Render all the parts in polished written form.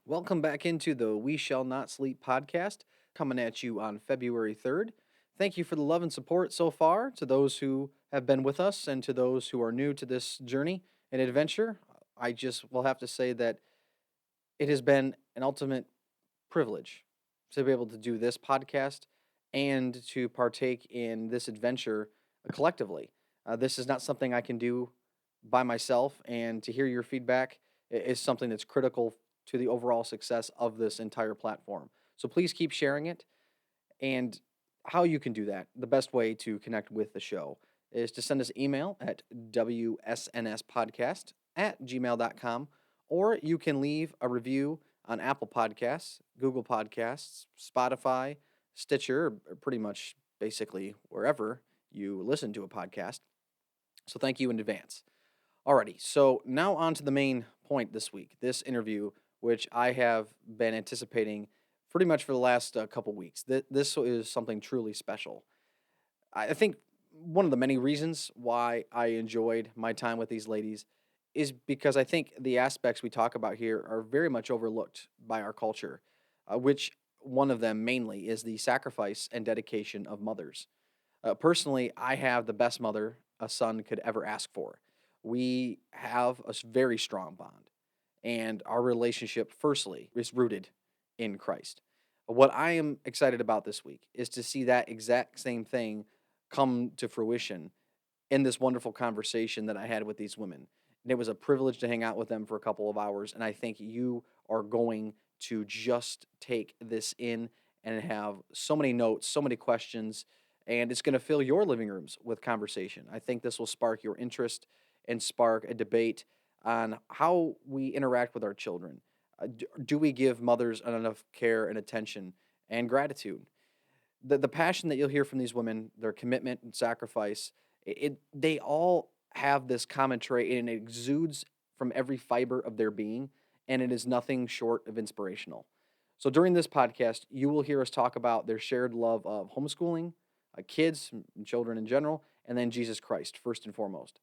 Welcome back into the We Shall Not Sleep podcast, coming at you on February 3rd. Thank you for the love and support so far to those who have been with us and to those who are new to this journey and adventure. I just will have to say that it has been an ultimate privilege to be able to do this podcast and to partake in this adventure collectively. This is not something I can do by myself, and to hear your feedback is something that's critical to the overall success of this entire platform. So please keep sharing it. And how you can do that, the best way to connect with the show is to send us email at wsnspodcast@gmail.com, or you can leave a review on Apple Podcasts, Google Podcasts, Spotify, Stitcher, or pretty much basically wherever you listen to a podcast. So thank you in advance. Alrighty, so now on to the main point this week, this interview, which I have been anticipating pretty much for the last couple weeks. This is something truly special. I think one of the many reasons why I enjoyed my time with these ladies is because I think the aspects we talk about here are very much overlooked by our culture, which one of them mainly is the sacrifice and dedication of mothers. Personally, I have the best mother a son could ever ask for. We have a very strong bond, and our relationship, firstly, is rooted in Christ. What I am excited about this week is to see that exact same thing come to fruition in this wonderful conversation that I had with these women. And it was a privilege to hang out with them for a couple of hours, and I think you are going to just take this in and have so many notes, so many questions, and it's going to fill your living rooms with conversation. I think this will spark your interest and spark a debate on how we interact with our children. Do we give mothers enough care and attention and gratitude? The passion that you'll hear from these women, their commitment and sacrifice, they all have this common trait, and it exudes from every fiber of their being, and it is nothing short of inspirational. So during this podcast, you will hear us talk about their shared love of homeschooling, kids and children in general, and then Jesus Christ, first and foremost.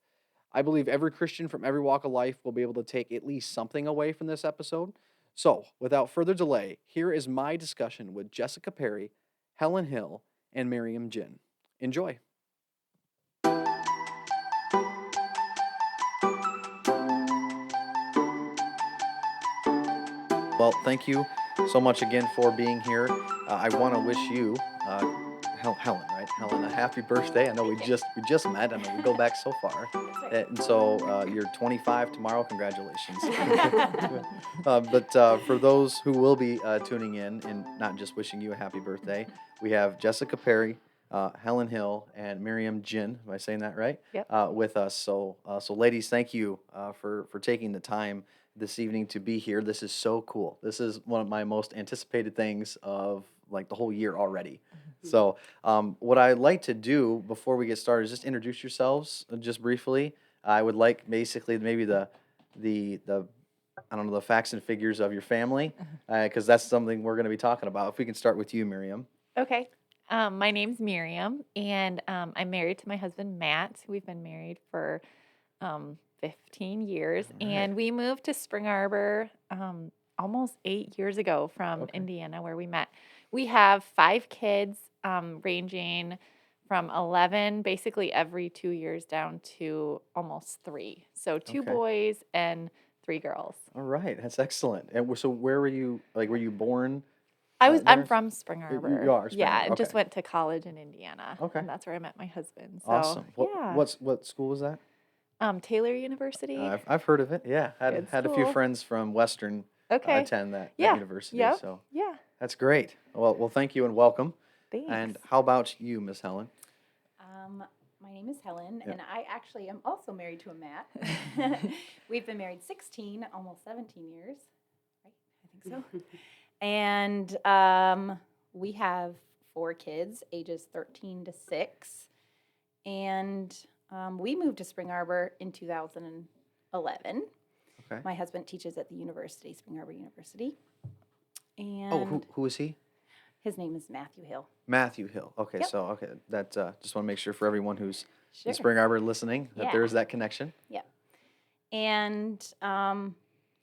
I believe every Christian from every walk of life will be able to take at least something away from this episode. So, without further delay, here is my discussion with Jessica Perry, Helen Hill, and Miriam Gin. Enjoy. Well, thank you so much again for being here. I want to wish you, Helen, right? Helen, a happy birthday. I know we just met. I know we go back so far. That's right. And so you're 25 tomorrow. Congratulations. But for those who will be tuning in and not just wishing you a happy birthday, we have Jessica Perry, Helen Hill, and Miriam Gin. Am I saying that right? Yep. With us. So ladies, thank you for taking the time this evening to be here. This is so cool. This is one of my most anticipated things of like the whole year already. So, what I'd like to do before we get started is just introduce yourselves just briefly. I would like basically maybe the I don't know, the facts and figures of your family, because that's something we're going to be talking about. If we can start with you, Miriam. Okay. My name's Miriam, and I'm married to my husband, Matt. We've been married for 15 years, All right. and we moved to Spring Arbor almost 8 years ago from Okay. Indiana, where we met. We have 5 kids, ranging from 11, basically every 2 years, down to almost 3. So 2 Okay. boys and 3 girls. All right, that's excellent. And so where were you? Like, were you born I'm there? from Spring You Arbor. are Spring Yeah, Arbor. and Okay. just went to college in Indiana, Okay. and that's where I met my husband. So Awesome. yeah, What school was that? Taylor University, I've heard of it. Yeah, good had a few school. friends from Western Okay, attend that yeah, university. yep, So yeah. that's great. Well, thank you and welcome. Thanks. And how about you, Miss Helen? Um, my name is Helen, Yep. and I actually am also married to a Matt. We've been married 16, almost 17 years, right? I think so. And we have 4 kids, ages 13 to 6. And we moved to Spring Arbor in 2011. Okay. My husband teaches at the university, Spring Arbor University. And Oh, who is he? his name is Matthew Hill. Matthew Hill. Okay, Yep. so that just want to make sure for everyone who's in Sure. Spring Arbor listening that Yeah. there is that connection. And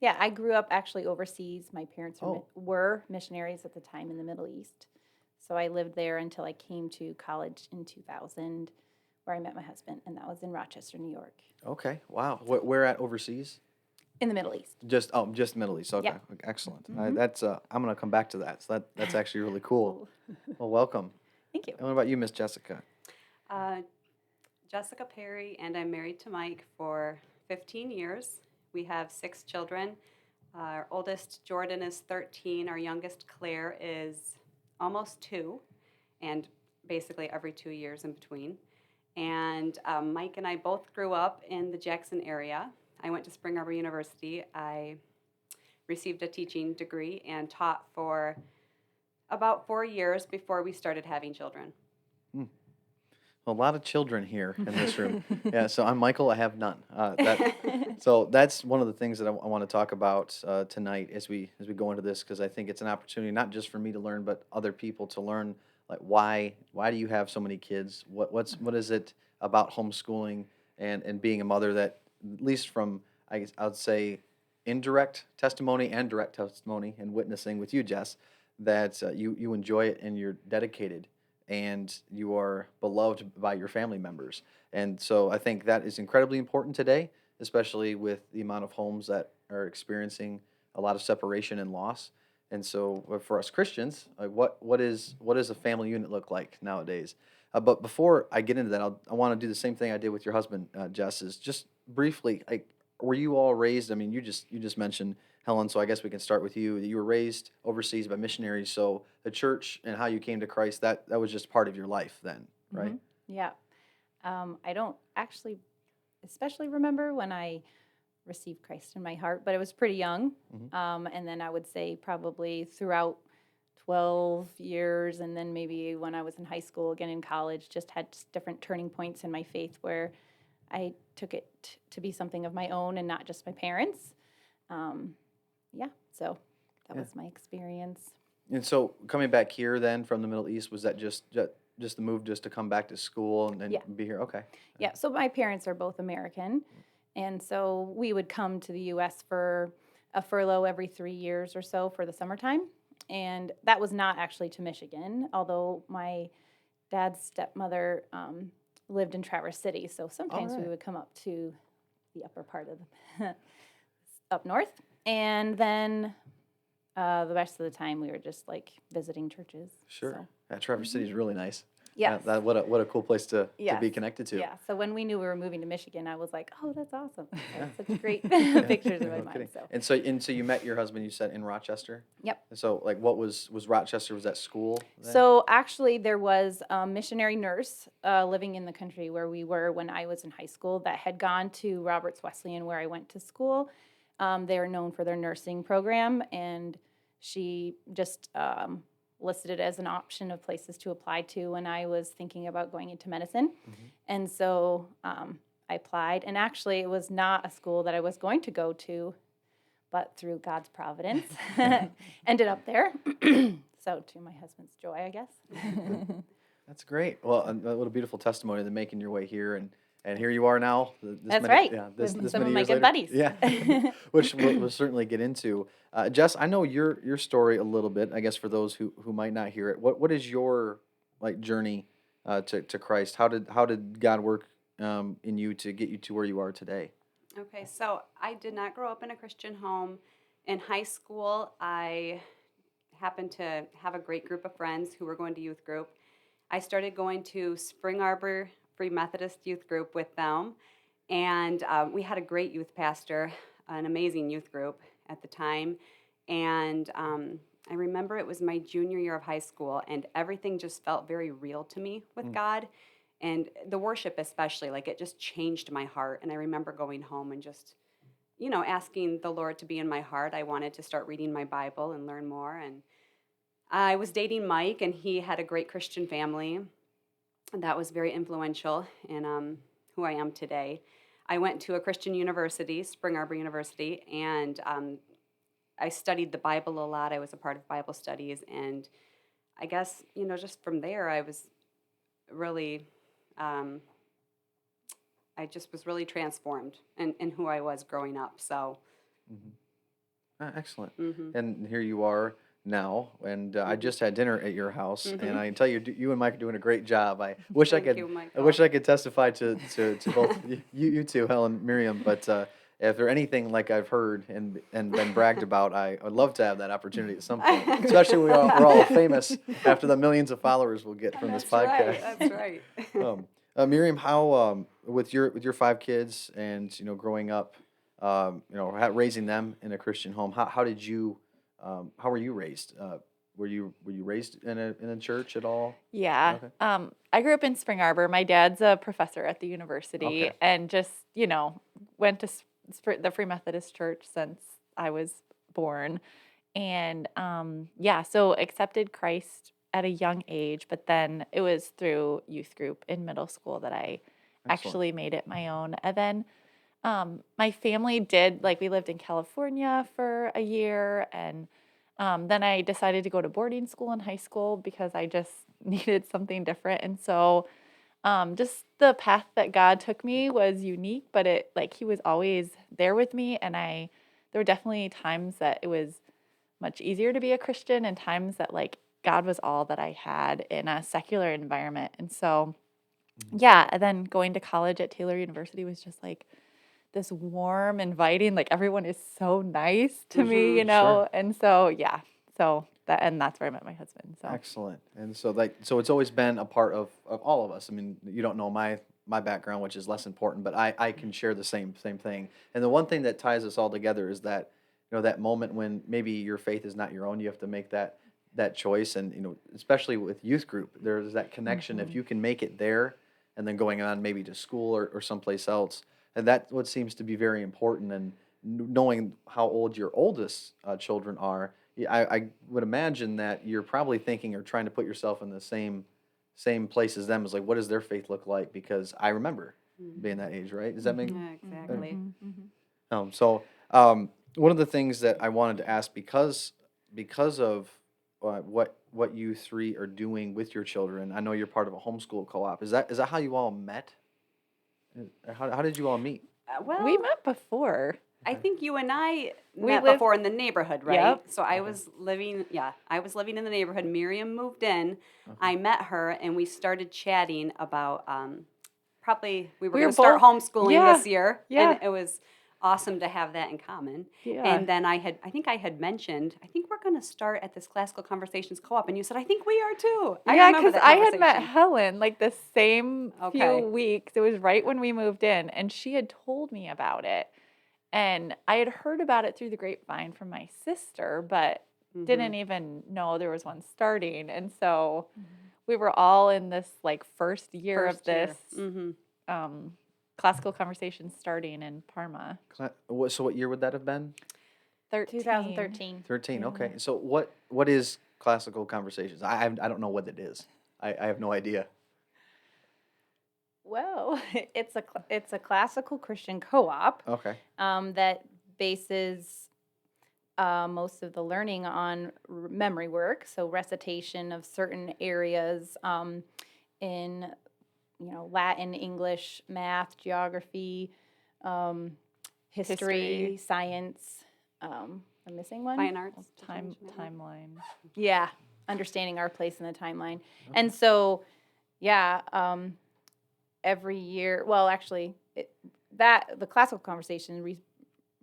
Yeah, I grew up actually overseas. My parents Oh, were missionaries at the time in the Middle East. So I lived there until I came to college in 2000, where I met my husband, and that was in Rochester, New York, okay. Wow. Where at overseas? in the Middle East. Just Middle East. Okay, Yep. excellent. Hmm. That's I'm gonna come back to that. So that's actually really cool. Cool. Well, welcome. Thank you. And what about you, Miss Jessica? Uh, Jessica Perry, and I'm married to Mike for 15 years. We have 6 children. Our oldest, Jordan, is 13. Our youngest, Claire, is almost 2, and basically every 2 years in between. And Mike and I both grew up in the Jackson area. I went to Spring Arbor University. I received a teaching degree and taught for about 4 years before we started having children. A lot of children here in this room. Yeah, so I'm Michael. I have none. So that's one of the things that I want to talk about tonight as we go into this, because I think it's an opportunity not just for me to learn, but other people to learn, like why do you have so many kids? What is it about homeschooling and being a mother that, at least from, I guess I would say, indirect testimony and direct testimony and witnessing with you, Jess, that you enjoy it and you're dedicated and you are beloved by your family members. And so I think that is incredibly important today, especially with the amount of homes that are experiencing a lot of separation and loss. And so for us Christians, like what does a family unit look like nowadays? But before I get into that, I want to do the same thing I did with your husband, Jess. Is just briefly, like, were you all raised? I mean, you just mentioned Helen, so I guess we can start with you. You were raised overseas by missionaries, so the church and how you came to Christ, that was just part of your life then, right? Hmm. Yeah. I don't actually especially remember when I received Christ in my heart, but it was pretty young. Hmm. And then I would say probably throughout 12 years, and then maybe when I was in high school, again in college, just had different turning points in my faith where I took it to be something of my own and not just my parents. Um, yeah, so that Yeah. was my experience. And so coming back here then from the Middle East, was that just the move just to come back to school and then Yeah. be here? Okay. Yeah, so my parents are both American. And so we would come to the US for a furlough every 3 years or so for the summertime. And that was not actually to Michigan, although my dad's stepmother lived in Traverse City. So All sometimes we right. would come up to the upper part of up north. And then the rest of the time we were just like visiting churches. Sure. So, Yeah, Traverse City is really nice. yes. What a cool place to Yes. be connected to. Yeah. So when we knew we were moving to Michigan, I was like, "Oh, that's awesome!" So Yeah. such great pictures in my No mind. kidding. So, And so you met your husband, you said, in Rochester? yep. And so, like, what was Rochester? Was that school then? So actually, there was a missionary nurse living in the country where we were when I was in high school that had gone to Roberts Wesleyan, where I went to school. They are known for their nursing program, and she just listed it as an option of places to apply to when I was thinking about going into medicine. Mhm. And so I applied, and actually, it was not a school that I was going to go to, but through God's providence, ended up there. So, to my husband's joy, I guess. That's great. Well, and what a beautiful testimony to making your way here, and here you are now. That's right, Yeah, with this some many of my years good later. buddies. Yeah, which we'll certainly get into. Jess, I know your story a little bit. I guess for those who might not hear it, what is your like journey to Christ? How did God work in you to get you to where you are today? Okay, so I did not grow up in a Christian home. In high school, I happened to have a great group of friends who were going to youth group. I started going to Spring Arbor Free Methodist Youth Group with them, and we had a great youth pastor, an amazing youth group at the time. And I remember it was my junior year of high school, and everything just felt very real to me with God. And the worship, especially, like it just changed my heart. And I remember going home and just, asking the Lord to be in my heart. I wanted to start reading my Bible and learn more. And I was dating Mike, and he had a great Christian family. And that was very influential in who I am today. I went to a Christian university, Spring Arbor University, and I studied the Bible a lot. I was a part of Bible studies. And I guess, just from there, I was really, I just was really transformed in who I was growing up. So, Mhm. Excellent. Mm-hmm. And here you are now, and I Mm-hmm. just had dinner at your house, and Mm-hmm. I can tell you, you and Mike are doing a great job. I wish I Thank could, you, I Michael. wish I could testify to both you two, Helen, Miriam, but if there anything like I've heard and been bragged about, I'd love to have that opportunity at some point. Especially we're all famous after the millions of followers we'll get from this That's right. podcast. That's right. Miriam, how with your 5 kids and growing up, raising them in a Christian home, how did you how were you raised? Were you raised in a church at all? Yeah. Okay. I grew up in Spring Arbor. My dad's a professor at the university Okay. and just, went to the Free Methodist Church since I was born. And yeah, so accepted Christ at a young age, but then it was through youth group in middle school that I Excellent. actually made it my own. And then my family did, like, we lived in California for a year, and then I decided to go to boarding school in high school because I just needed something different. And so just the path that God took me was unique, but He was always there with me. And there were definitely times that it was much easier to be a Christian and times that, like, God was all that I had in a secular environment. And so, yeah, and then going to college at Taylor University was just like this warm, inviting, like everyone is so nice to me, Mm-hmm. Sure. and so, yeah, that's where I met my husband. So, Excellent. And so it's always been a part of all of us. I mean, you don't know my background, which is less important, but I can share the same thing. And the one thing that ties us all together is that that moment when maybe your faith is not your own, you have to make that choice. And especially with youth group, there's that connection. If you can make it there, and then going on maybe to school or someplace else, and that's what seems to be very important. And knowing how old your oldest children are, yeah, I would imagine that you're probably thinking or trying to put yourself in the same place as them. As like, what does their faith look like? Because I remember being that age, right? Does that make Yeah, exactly. so? One of the things that I wanted to ask, because of what you three are doing with your children, I know you're part of a homeschool co-op. Is that how you all met? How did you all meet? we Well, met before. I think you and I We met lived- before in the neighborhood, right? Yep. So I was living in the neighborhood. Miriam moved in. I met her, and we started chatting about probably we were We going were to start both- homeschooling yeah, this year, yeah. and it was awesome to have that in common. Yeah. And then I had mentioned, I think we're going to start at this Classical Conversations Co-op, and you said, I think we are too. I Yeah, remember because that I had met conversation. Helen like the same Okay. few weeks. It was right when we moved in, and she had told me about it. And I had heard about it through the grapevine from my sister, but didn't even know there was one starting. And so we were all in this like first year of this classical conversation starting in Parma. So what year would that have been? 2013. 13. Yeah. Okay. So what is classical conversations? I don't know what it is. I have no idea. Well, it's a classical Christian co-op Okay. that bases most of the learning on memory work, so recitation of certain areas in Latin, English, math, geography, history, science. I'm missing one. Fine arts. Timeline. Yeah, understanding our place in the timeline. And so, yeah, every year, well, actually, the classical conversation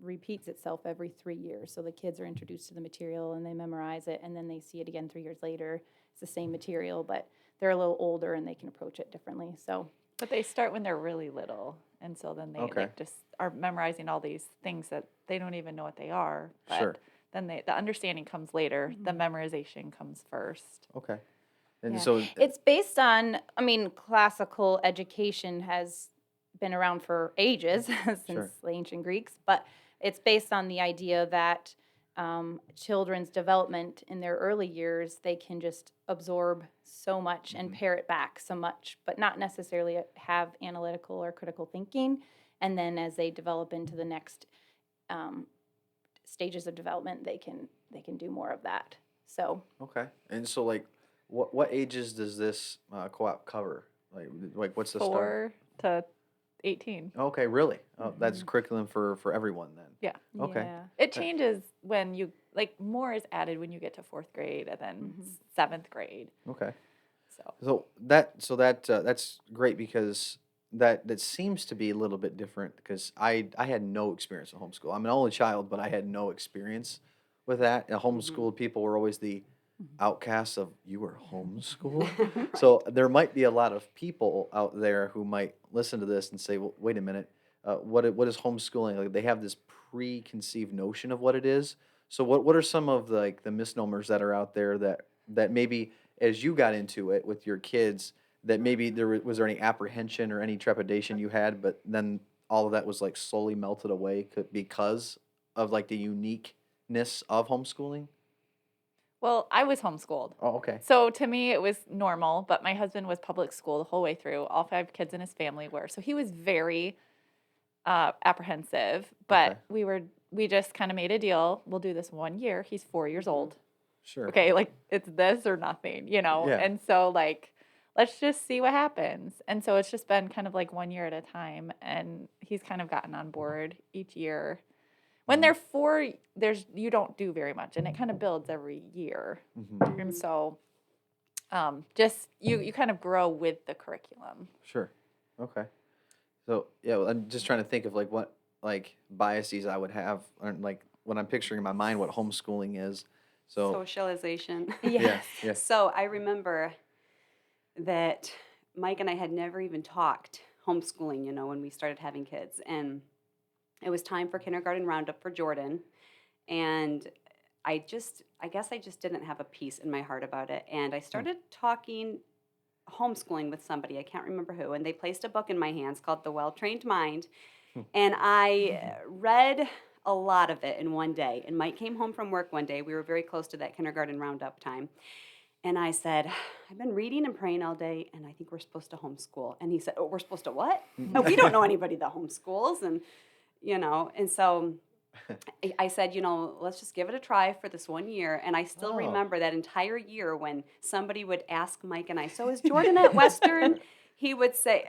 repeats itself every 3 years. So the kids are introduced to the material and they memorize it, and then they see it again 3 years later. It's the same material, but they're a little older and they can approach it differently. So, But they start when they're really little. And so then they Okay. like just are memorizing all these things that they don't even know what they are. But Sure. then the understanding comes later. The memorization comes first. Okay. And yeah. so It's based on, classical education has been around for ages, since Sure. the ancient Greeks, but it's based on the idea that children's development in their early years, they can just absorb so much and pare it back so much, but not necessarily have analytical or critical thinking. And then as they develop into the next stages of development, they can do more of that. So okay. And so like what ages does this co-op cover? Like what's the start? 4 to 18. Okay, really? Oh, that's curriculum for everyone then. Yeah. Okay. Yeah. It changes when you, like, more is added when you get to 4th grade and then 7th grade. Okay. So, That's great because that seems to be a little bit different because I had no experience with homeschool. I'm an only child, but I had no experience with that. Homeschooled people were always the outcasts of you were homeschooled. So there might be a lot of people out there who might listen to this and say, well, wait a minute, what is homeschooling? Like they have this preconceived notion of what it is. So what are some of the misnomers that are out there that maybe as you got into it with your kids that maybe was there any apprehension or any trepidation you had, but then all of that was like slowly melted away because of like the uniqueness of homeschooling? well, I was homeschooled. Oh, okay. So to me, it was normal, but my husband was public school the whole way through. All 5 kids in his family were. So he was very apprehensive, but Okay. we just kind of made a deal. We'll do this 1 year. He's 4 years old. Sure. Okay, like it's this or nothing, you know? Yeah. And so like let's just see what happens. And so it's just been kind of like 1 year at a time and he's kind of gotten on board each year. When they're 4, you don't do very much and it kind of builds every year. Hmm. And so just you kind of grow with the curriculum. Sure. Okay. So yeah, well, I'm just trying to think of like what like biases I would have, or like when I'm picturing in my mind what homeschooling is. So Socialization. yeah, yeah. So I remember that Mike and I had never even talked homeschooling, when we started having kids. And it was time for kindergarten roundup for Jordan. And I guess I just didn't have a peace in my heart about it. And I started talking homeschooling with somebody, I can't remember who, and they placed a book in my hands called The Well-Trained Mind. And I read a lot of it in one day. And Mike came home from work one day. We were very close to that kindergarten roundup time. And I said, I've been reading and praying all day, and I think we're supposed to homeschool. And he said, oh, we're supposed to what? No, we don't know anybody that homeschools. And so I said, let's just give it a try for this 1 year. And I still Oh. remember that entire year when somebody would ask Mike and I, so is Jordan at Western? He would say,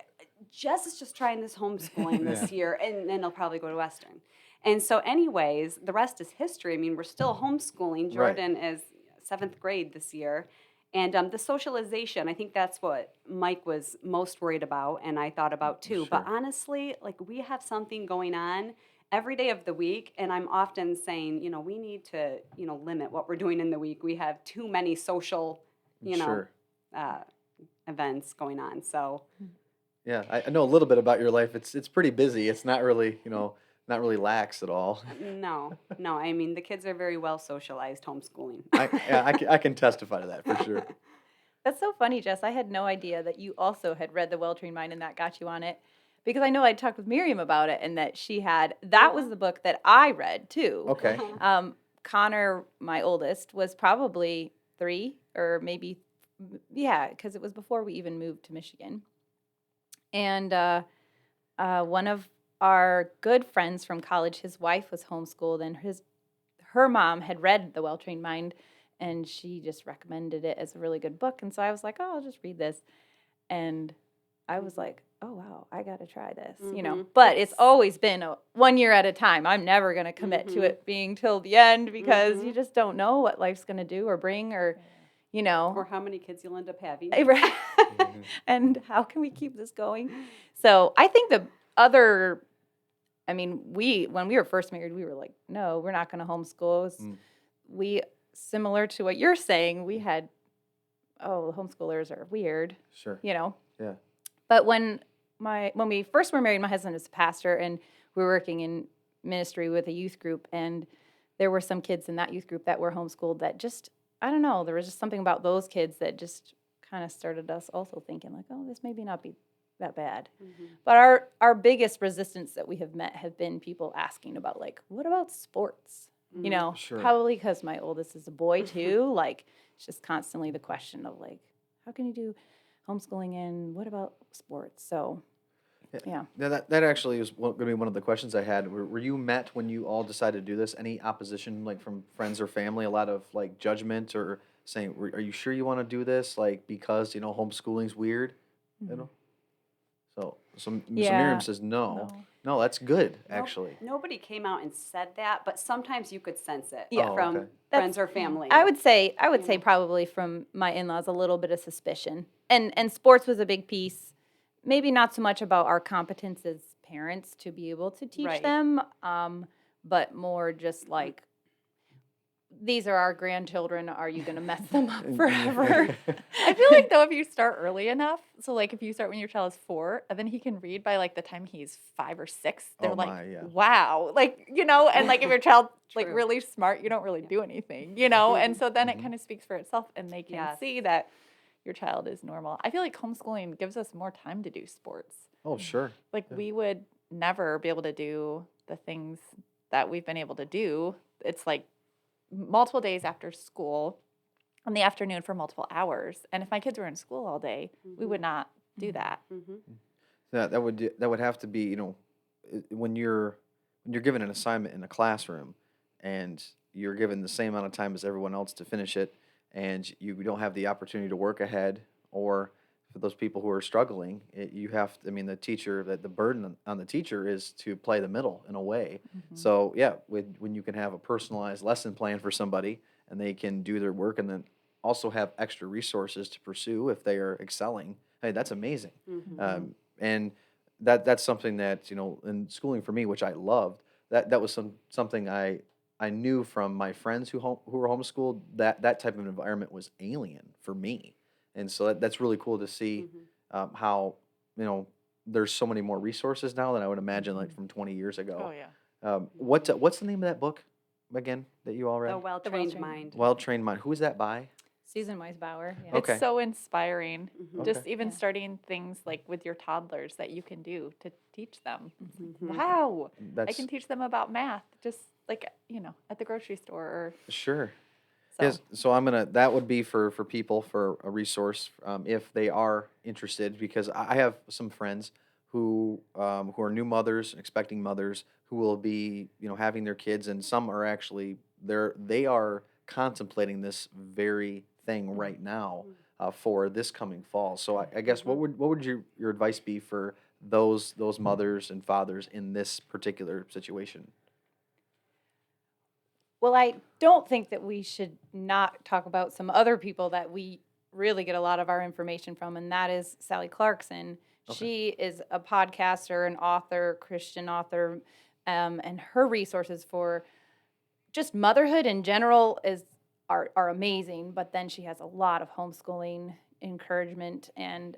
Jess is just trying this homeschooling this year, and then he'll probably go to Western. And so anyways, the rest is history. I mean, we're still homeschooling. Right. Jordan is 7th grade this year. And the socialization, I think that's what Mike was most worried about, and I thought about too. But Sure. honestly, like we have something going on every day of the week, and I'm often saying, we need to, limit what we're doing in the week. We have too many social, Sure. uh, events going on. So Yeah, I know a little bit about your life. It's pretty busy. It's not really, not really lax at all. no, I mean the kids are very well socialized homeschooling. I can testify to that for sure. That's so funny, Jess. I had no idea that you also had read The Well-Trained Mind and that got you on it. Because I know I talked with Miriam about it and that that was the book that I read too. Okay. Connor, my oldest, was probably 3 or maybe, yeah, because it was before we even moved to Michigan. And one of our good friends from college, his wife was homeschooled, and her mom had read The Well-Trained Mind, and she just recommended it as a really good book. And so I was like, oh, I'll just read this. And I was like, oh, wow, I got to try this, But it's always been 1 year at a time. I'm never going to commit to it being till the end because you just don't know what life's going to do or bring or, Or how many kids you'll end up having. Right. And how can we keep this going? So I think when we were first married, we were like, no, we're not going to homeschool. We, similar to what you're saying, we had, homeschoolers are weird, Sure. Yeah. But when we first were married, my husband is a pastor, and we were working in ministry with a youth group, and there were some kids in that youth group that were homeschooled that just, I don't know, there was just something about those kids that just kind of started us also thinking like, oh, this maybe not be that bad. But our biggest resistance that we have met have been people asking about like, what about sports? Sure. Probably because my oldest is a boy too. Like, it's just constantly the question of like, how can you do homeschooling and what about sports? So, yeah. Yeah, that actually was going to be one of the questions I had. Were you met when you all decided to do this? Any opposition, like from friends or family? A lot of like judgment or saying, "Are you sure you want to do this?" Like because homeschooling's weird, Mm-hmm. So Yeah. Miriam says no. No, that's good, Nope, actually. nobody came out and said that, but sometimes you could sense it Yeah. Oh, from okay. friends or family. I would say know. probably from my in-laws a little bit of suspicion. And sports was a big piece. Maybe not so much about our competence as parents to be able to teach Right. them, but more just like these are our grandchildren. Are you going to mess them up forever? I feel like though if you start early enough, so like if you start when your child is 4, and then he can read by like the time he's 5 or 6, they're Oh like, my, yeah. wow, like and like if your child's like True. really smart, you don't really do anything, and so then Mhm. it kind of speaks for itself, and they can Yes. see that your child is normal. I feel like homeschooling gives us more time to do sports. Oh, sure. Like Yeah. we would never be able to do the things that we've been able to do. It's like multiple days after school in the afternoon for multiple hours. And if my kids were in school all day, we would not do that. Mm-hmm. That would have to be, when you're given an assignment in a classroom and you're given the same amount of time as everyone else to finish it, and you don't have the opportunity to work ahead, or for those people who are struggling, you have I mean, the teacher, that the burden on the teacher is to play the middle in a way. So yeah, when you can have a personalized lesson plan for somebody and they can do their work and then also have extra resources to pursue if they are excelling, hey, that's amazing. Mm-hmm. And that's something that in schooling for me, which I loved. That was something I knew from my friends who were homeschooled, that type of environment was alien for me, and so that's really cool to see how there's so many more resources now than I would imagine like from 20 years ago. Oh, yeah. What's the name of that book again that you all read? The well-trained well-trained. mind. Well Trained Mind. Who is that by? Susan Weisbauer. Yeah. Okay. It's so inspiring. Mhm. Just Okay. even Yeah. starting things like with your toddlers that you can do to teach them. It's like, Mhm. wow, I That's can teach them about math just like, at the grocery store or sure. so. Yes, so that would be for people, for a resource, if they are interested, because I have some friends who are new mothers, expecting mothers, who will be having their kids, and some are actually they are contemplating this very thing right now for this coming fall. So I guess what would your advice be for those mothers and fathers in this particular situation? Well, I don't think that we should not talk about some other people that we really get a lot of our information from, and that is Sally Clarkson. Okay. She is a podcaster, an author, Christian author, and her resources for just motherhood in general are amazing. But then she has a lot of homeschooling encouragement, and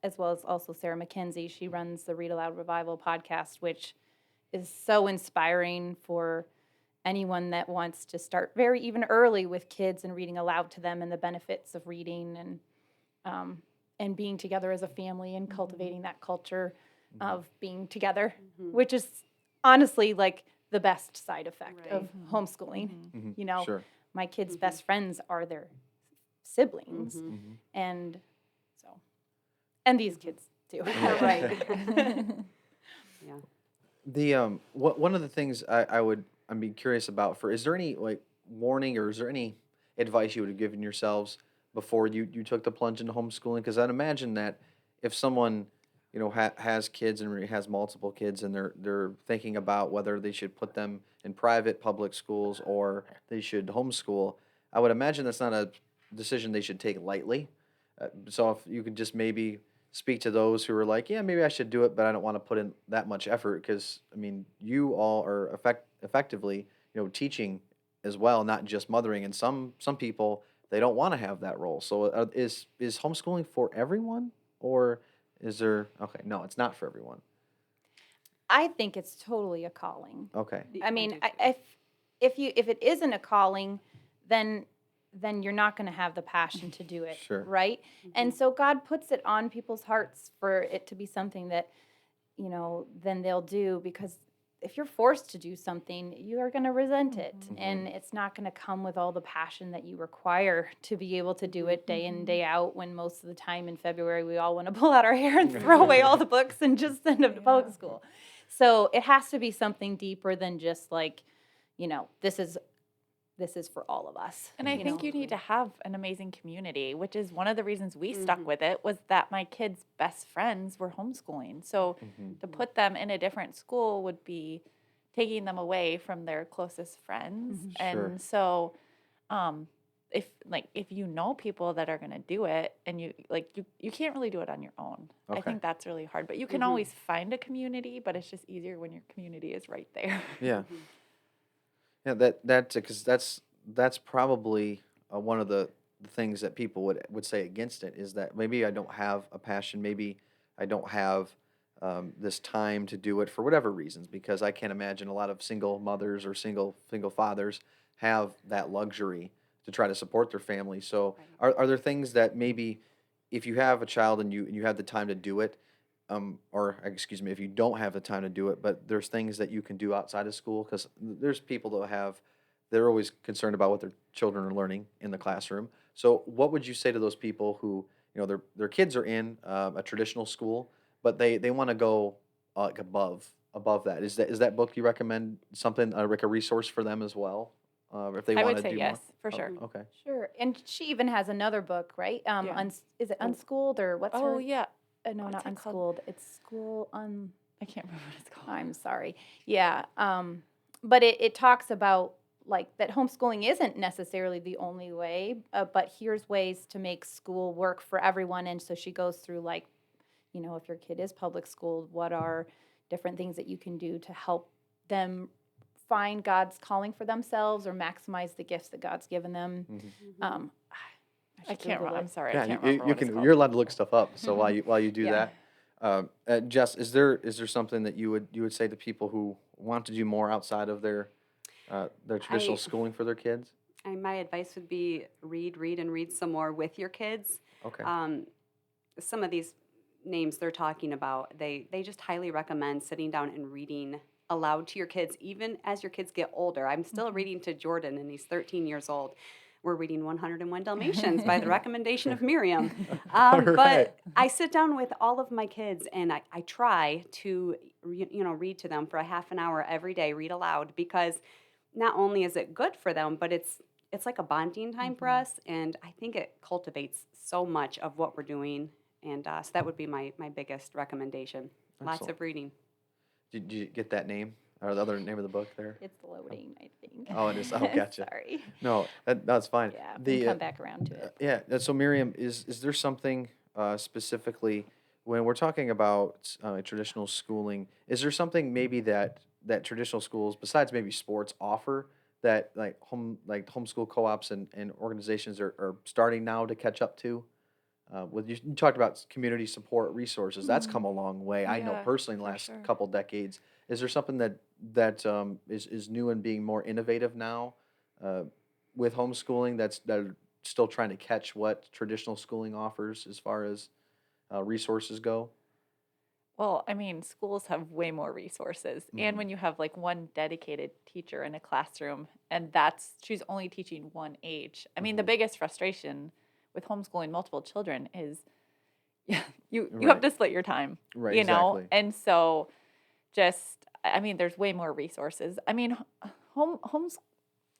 as well as also Sarah McKenzie. She runs the Read Aloud Revival podcast, which is so inspiring for anyone that wants to start very even early with kids and reading aloud to them and the benefits of reading and being together as a family and cultivating that culture of being together, which is honestly like the best side effect of homeschooling. Sure. My kids' best friends are their siblings, Mm-hmm. and so, and these kids too. Right. Yeah. One of the things I'm be curious about, is there any like warning, or is there any advice you would have given yourselves before you took the plunge into homeschooling? Because I'd imagine that if someone has kids and has multiple kids, and they're thinking about whether they should put them in private public schools or they should homeschool, I would imagine that's not a decision they should take lightly. So if you could just maybe speak to those who are like, yeah, maybe I should do it, but I don't want to put in that much effort, because I mean, you all are effectively, teaching as well, not just mothering, and some people, they don't want to have that role. So is homeschooling for everyone, or is there? Okay, no, it's not for everyone. I think it's totally a calling. Okay, I mean, do too. if it isn't a calling, then you're not going to have the passion to do it, Sure. right? And so God puts it on people's hearts for it to be something that then they'll do, because if you're forced to do something, you are going to resent it, and it's not going to come with all the passion that you require to be able to do it day in and day out, when most of the time in February we all want to pull out our hair and throw away all the books and just send them to public school. So it has to be something deeper than just like, this is this is for all of us. And I think you need to have an amazing community, which is one of the reasons we stuck with it, was that my kids' best friends were homeschooling. So to put them in a different school would be taking them away from their closest friends. Sure. And so if you know people that are going to do it, and you can't really do it on your own. I Okay. think that's really hard, but you can always find a community, but it's just easier when your community is right there. Yeah. Yeah, because that's probably one of the things that people would say against it is that maybe I don't have a passion, maybe I don't have this time to do it for whatever reasons. Because I can't imagine a lot of single mothers or single fathers have that luxury to try to support their family. So, are there things that maybe if you have a child and you have the time to do it, or excuse me, if you don't have the time to do it, but there's things that you can do outside of school because there's people that they're always concerned about what their children are learning in the classroom. So, what would you say to those people who, their kids are in a traditional school, but they want to go like above that? Is that book you recommend something like a resource for them as well, if they I want would to say do yes, more? for sure. Oh, okay. Sure. And she even has another book, right? Yeah. Is it Unschooled or what's Oh, her? yeah. No, What's not it called? Unschooled. It's School I can't remember what it's called. I'm sorry. Yeah. But it talks about like that homeschooling isn't necessarily the only way, but here's ways to make school work for everyone. And so she goes through like, if your kid is public schooled, what are different things that you can do to help them find God's calling for themselves or maximize the gifts that God's given them. I should can't Google remember. it. I'm sorry. Yeah, I can't you remember what it's can. called. You're allowed to look stuff up. So while you do Yeah. that, Jess, is there something that you would say to people who want to do more outside of their traditional I, schooling for their kids? my advice would be read, and read some more with your kids. Okay. Some of these names they're talking about, they just highly recommend sitting down and reading aloud to your kids, even as your kids get older. I'm still reading to Jordan, and he's 13 years old. We're reading 101 Dalmatians by the recommendation of Miriam. All right. But I sit down with all of my kids, and I try to read to them for a half an hour every day, read aloud, because not only is it good for them, but it's like a bonding time for us, and I think it cultivates so much of what we're doing. And so that would be my biggest recommandation. Lots Excellent. of reading. Did you get that name or the other name of the book there? It's loading, I think. Oh, it is. Oh, gotcha. Sorry. No, that's fine. Yeah, we can The come back around to it. yeah. So Miriam, is there something specifically when we're talking about traditional schooling? Is there something maybe that traditional schools, besides maybe sports, offer that like homeschool co-ops and organizations are starting now to catch up to? With you talked about community support resources. That's come a long way. I know Yeah, personally in the for last sure. couple decades. Is there something that is new and being more innovative now uh, with homeschooling that are still trying to catch what traditional schooling offers as far as resources go? Well, I mean, schools have way more resources. And when you have like one dedicated teacher in a classroom and she's only teaching one age. I mean, the biggest frustration with homeschooling multiple children is you have Right. to split your time, Right, you know? exactly. And so I mean, there's way more resources. I mean, homes,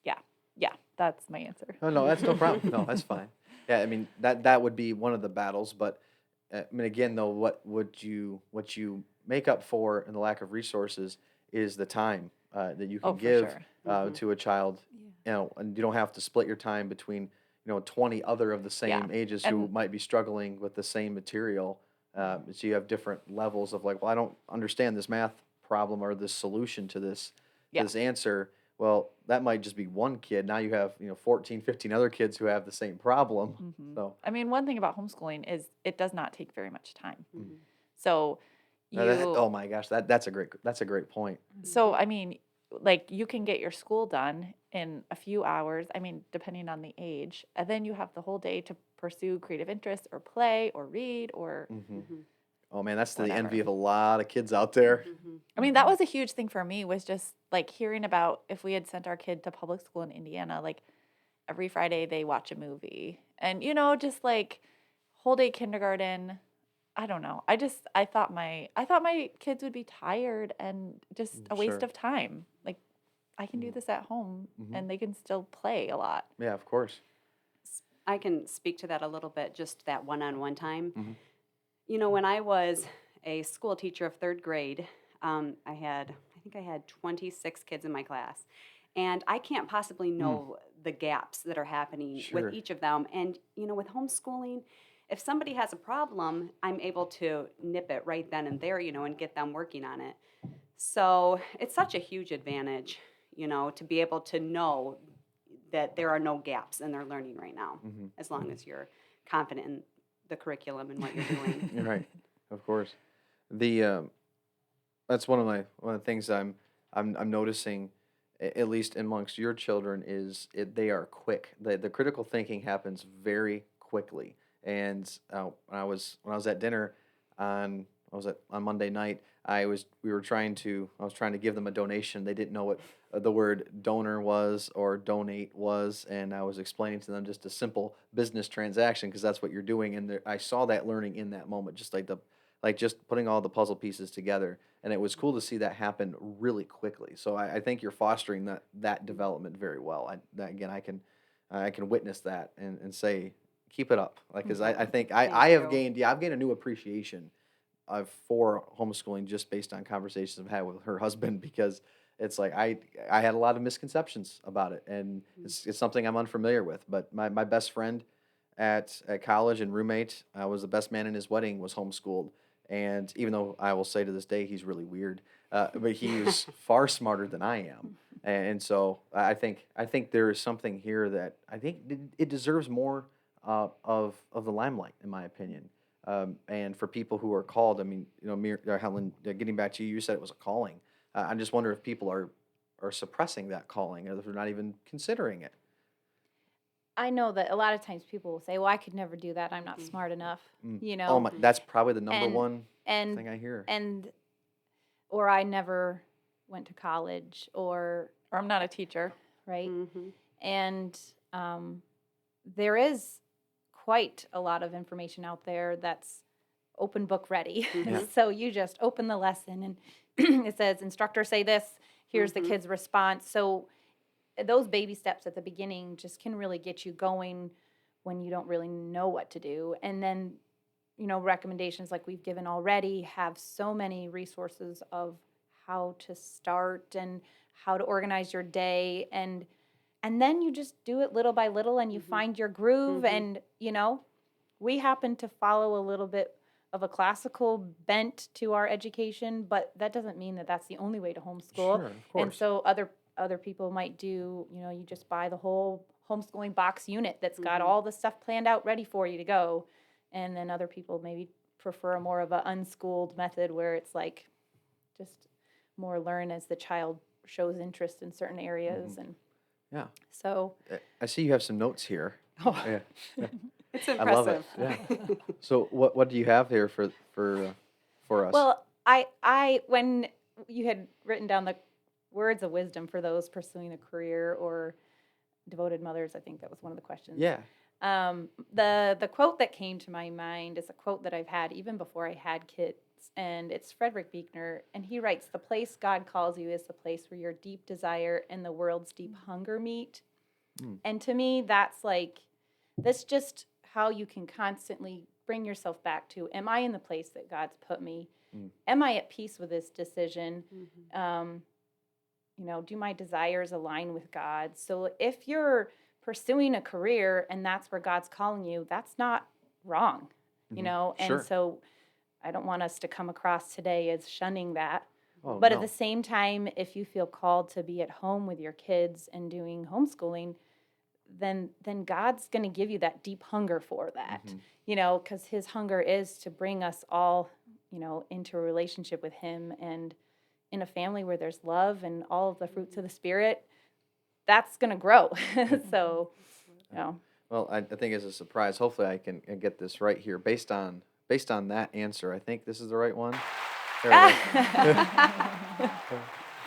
yeah, that's my answer. Oh no, that's no problem. No, that's fine. Yeah, I mean that would be one of the battles, but I mean again though, what you make up for in the lack of resources is the time that you Oh, can for give sure. to a child, and you don't have to split your time between 20 other of the Yeah. same ages who And might be struggling with the same material. So you have different levels of like, well, I don't understand this math problem or this solution to this yeah. answer. Well, that might just be one kid. Now you have 14, 15 other kids who have the same problem. So I mean, one thing about homeschooling is it does not take very much time. Mm-hmm. So oh my gosh, that's a great point. so I mean, like you can get your school done in a few hours. I mean, depending on the age, and then you have the whole day to pursue creative interests or play or read or Oh man, that's to the envy whatever. of a lot of kids out there. I mean, that was a huge thing for me was just like hearing about if we had sent our kid to public school in Indiana, like every Friday they watch a movie. And just like whole day kindergarten, I don't know. I thought my kids would be tired and just a waste Sure. of time. Like I can do this at home, Mhm. and they can still play a lot. Yeah, of course. I can speak to that a little bit, just that one-on-one time. Mhm. You know, when I was a school teacher of third grade, I think I had 26 kids in my class. And I can't possibly know the gaps that are happening with Sure. each of them. And, you know, with homeschooling, if somebody has a problem, I'm able to nip it right then and there, you know, and get them working on it. So it's such a huge advantage, you know, to be able to know that there are no gaps in their learning right now, Mhm. as long as you're confident in the curriculum and what you're doing. You're right. Of course. The That's one of the things I'm noticing, at least amongst your children, is they are quick. The critical thinking happens very quickly. And when I was at dinner on Monday night, I was trying to give them a donation. They didn't know what the word donor was or donate was, and I was explaining to them just a simple business transaction because that's what you're doing. And I saw that learning in that moment, just putting all the puzzle pieces together, and it was cool to see that happen really quickly. So I think you're fostering that development very well. Again, I can witness that and say keep it up. Like, because I think Thank you. I've gained a new appreciation for homeschooling just based on conversations I've had with her husband because it's like I had a lot of misconceptions about it, and it's something I'm unfamiliar with. But my best friend at college and roommate was the best man in his wedding, was homeschooled. And even though I will say to this day he's really weird, but he was far smarter than I am. And so I think there is something here that I think it deserves more of the limelight, in my opinion. And for people who are called, I mean, you know, Helen, getting back to you, you said it was a calling. I just wonder if people are suppressing that calling, or if they're not even considering it. I know that a lot of times people will say, "Well, I could never do that. I'm not smart enough." Mm. You Oh know, my, that's probably the number and one and thing I hear. and or I never went to college, or Or I'm not a teacher. right. Mm-hmm. And there is quite a lot of information out there that's open book ready. Yeah. So you just open the lesson and it says, instructor say this, here's the Mhm. kid's response. So those baby steps at the beginning just can really get you going when you don't really know what to do. And then, you know, recommendations like we've given already have so many resources of how to start and how to organize your day, and then you just do it little by little and you Mhm. find your groove. Mhm. And you know, we happen to follow a little bit of a classical bent to our education, but that doesn't mean that that's the only way to homeschool. Sure, of And course. so other people might do, you know, you just buy the whole homeschooling box unit that's got Mhm. all the stuff planned out ready for you to go. And then other people maybe prefer a more of an unschooled method where it's like just more learn as the child shows interest in certain areas. And Yeah. so I see you have some notes here. oh, Yeah. Yeah. It's I love it. impressive. Yeah. So what do you have here for us? well, I when you had written down the words of wisdom for those pursuing a career or devoted mothers, I think that was one of the questions. Yeah. The quote that came to my mind is a quote that I've had even before I had kids, and it's Frederick Buechner, and he writes, "The place God calls you is the place where your deep desire and the world's deep hunger meet." Mm. And to me, that's just how you can constantly bring yourself back to, am I in the place that God's put me? Mm. Am I at peace with this decision? Mhm. You know, do my desires align with God? So if you're pursuing a career and that's where God's calling you, that's not wrong, you Mhm. know? And Sure. so I don't want us to come across today as shunning that. Oh But at no. the same time, if you feel called to be at home with your kids and doing homeschooling, then God's going to give you that deep hunger for that. Mhm. You know, cuz his hunger is to bring us all, you know, into a relationship with him, and in a family where there's love and all of the fruits of the spirit, that's going to grow. So, you know, Well, I think as a surprise, hopefully I can get this right here based on that answer. I think this is the right one. There it is.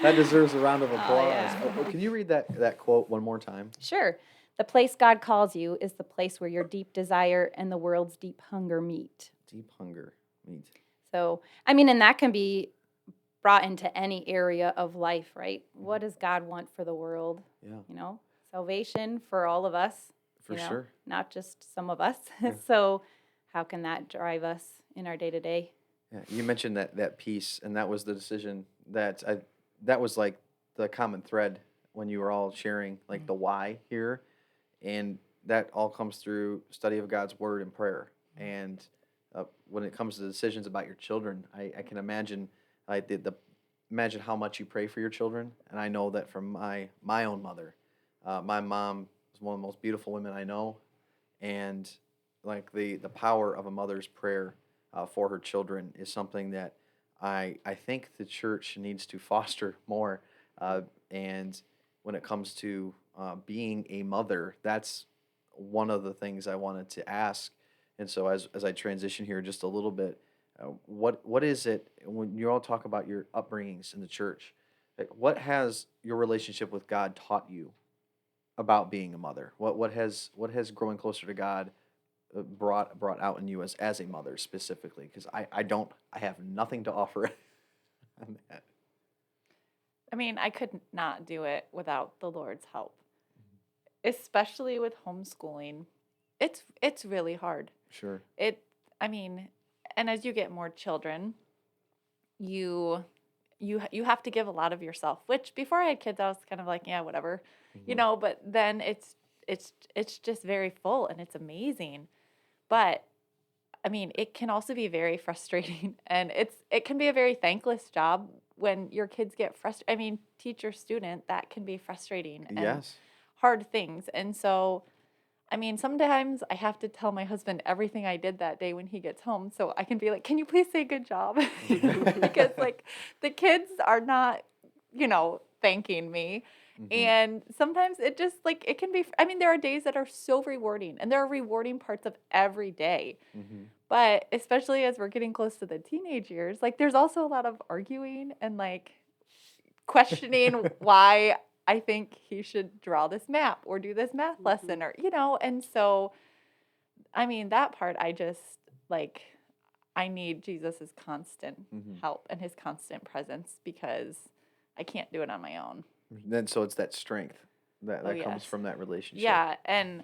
That deserves a round of applause. yeah. Can you read that quote one more time? Sure. The place God calls you is the place where your deep desire and the world's deep hunger meet. Deep hunger meet. So, I mean, and that can be brought into any area of life, right? What does God want for the world? Yeah, You know, salvation for all of us, for you know, sure. not just some of us. Yeah. So how can that drive us in our day-to-day? Yeah, you mentioned that piece, and that was the decision that was like the common thread when you were all sharing like the why here, and that all comes through study of God's word and prayer. And when it comes to decisions about your children, I can imagine imagine how much you pray for your children, and I know that from my own mother, my mom is one of the most beautiful women I know, and like the power of a mother's prayer for her children is something that I think the church needs to foster more. And when it comes to being a mother, that's one of the things I wanted to ask. And so as I transition here just a little bit, what is it when you all talk about your upbringings in the church? Like, what has your relationship with God taught you about being a mother? What has growing closer to God brought out in you as a mother specifically? Because I have nothing to offer on that. I mean, I could not do it without the Lord's help, especially with homeschooling. It's really hard. Sure. It I mean, and as you get more children, you you have to give a lot of yourself, which before I had kids I was kind of like, yeah, whatever. You Mhm. know, but then it's just very full and it's amazing. But I mean, it can also be very frustrating and it can be a very thankless job when your kids get frustrated. I mean, teacher student, that can be frustrating and Yes. hard things. And so, I mean, sometimes I have to tell my husband everything I did that day when he gets home so I can be like, "Can you please say good job?" Because like the kids are not, thanking me. Mhm. And sometimes it just like it can be I mean, there are days that are so rewarding and there are rewarding parts of every day. Mhm. But especially as we're getting close to the teenage years, like there's also a lot of arguing and like questioning why I think he should draw this map or do this math lesson or, and so I mean, that part I just like I need Jesus's constant Mhm. help and his constant presence because I can't do it on my own. Then so it's that strength that Oh, comes yes. from that relationship. Yeah, and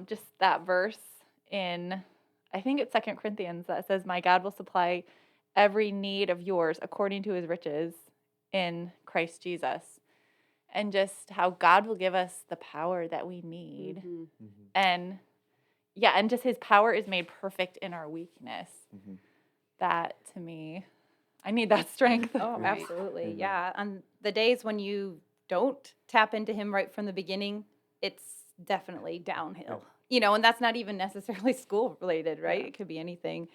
just that verse in, I think it's Second Corinthians that says, "My God will supply every need of yours according to His riches in Christ Jesus," and just how God will give us the power that we need, Mhm. Mhm. and yeah, and just His power is made perfect in our weakness. Mhm. That to me, I need that strength. Oh, Right. absolutely. Amen. Yeah. On the days when you don't tap into him right from the beginning, it's definitely downhill. And that's not even necessarily school related, right? Yeah. It could be anything.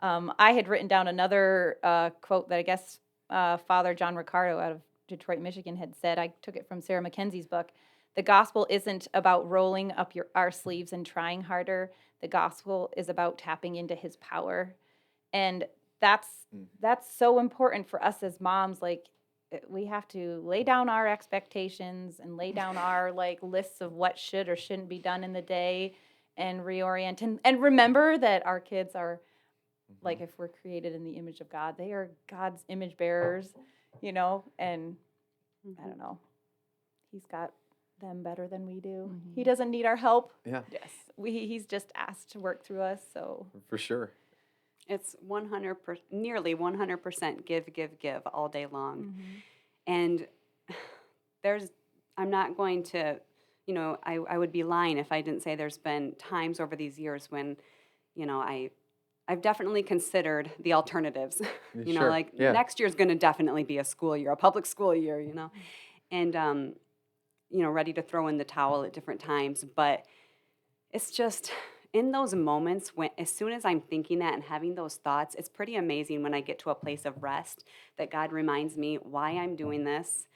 I had written down another quote that I guess Father John Ricardo out of Detroit, Michigan had said. I took it from Sarah Mackenzie's book. The gospel isn't about rolling up our sleeves and trying harder. The gospel is about tapping into his power. And that's Mm. that's so important for us as moms. Like we have to lay down our expectations and lay down our like lists of what should or shouldn't be done in the day and reorient and remember that our kids are like, Mhm. if we're created in the image of God, they are God's image bearers, and I don't know, he's got them better than we do. He Mhm. doesn't need our help. Yeah, Yes. He's just asked to work through us. So for sure. It's 100%, nearly 100% give, give, give all day long. mm-hmm. And there's, I'm not going to, I would be lying if I didn't say there's been times over these years when, I've definitely considered the alternatives. Sure. Like Yeah. next year's going to definitely be a school year, a public school year, and, ready to throw in the towel at different times. But it's just in those moments when, as soon as I'm thinking that and having those thoughts, it's pretty amazing when I get to a place of rest that God reminds me why I'm doing this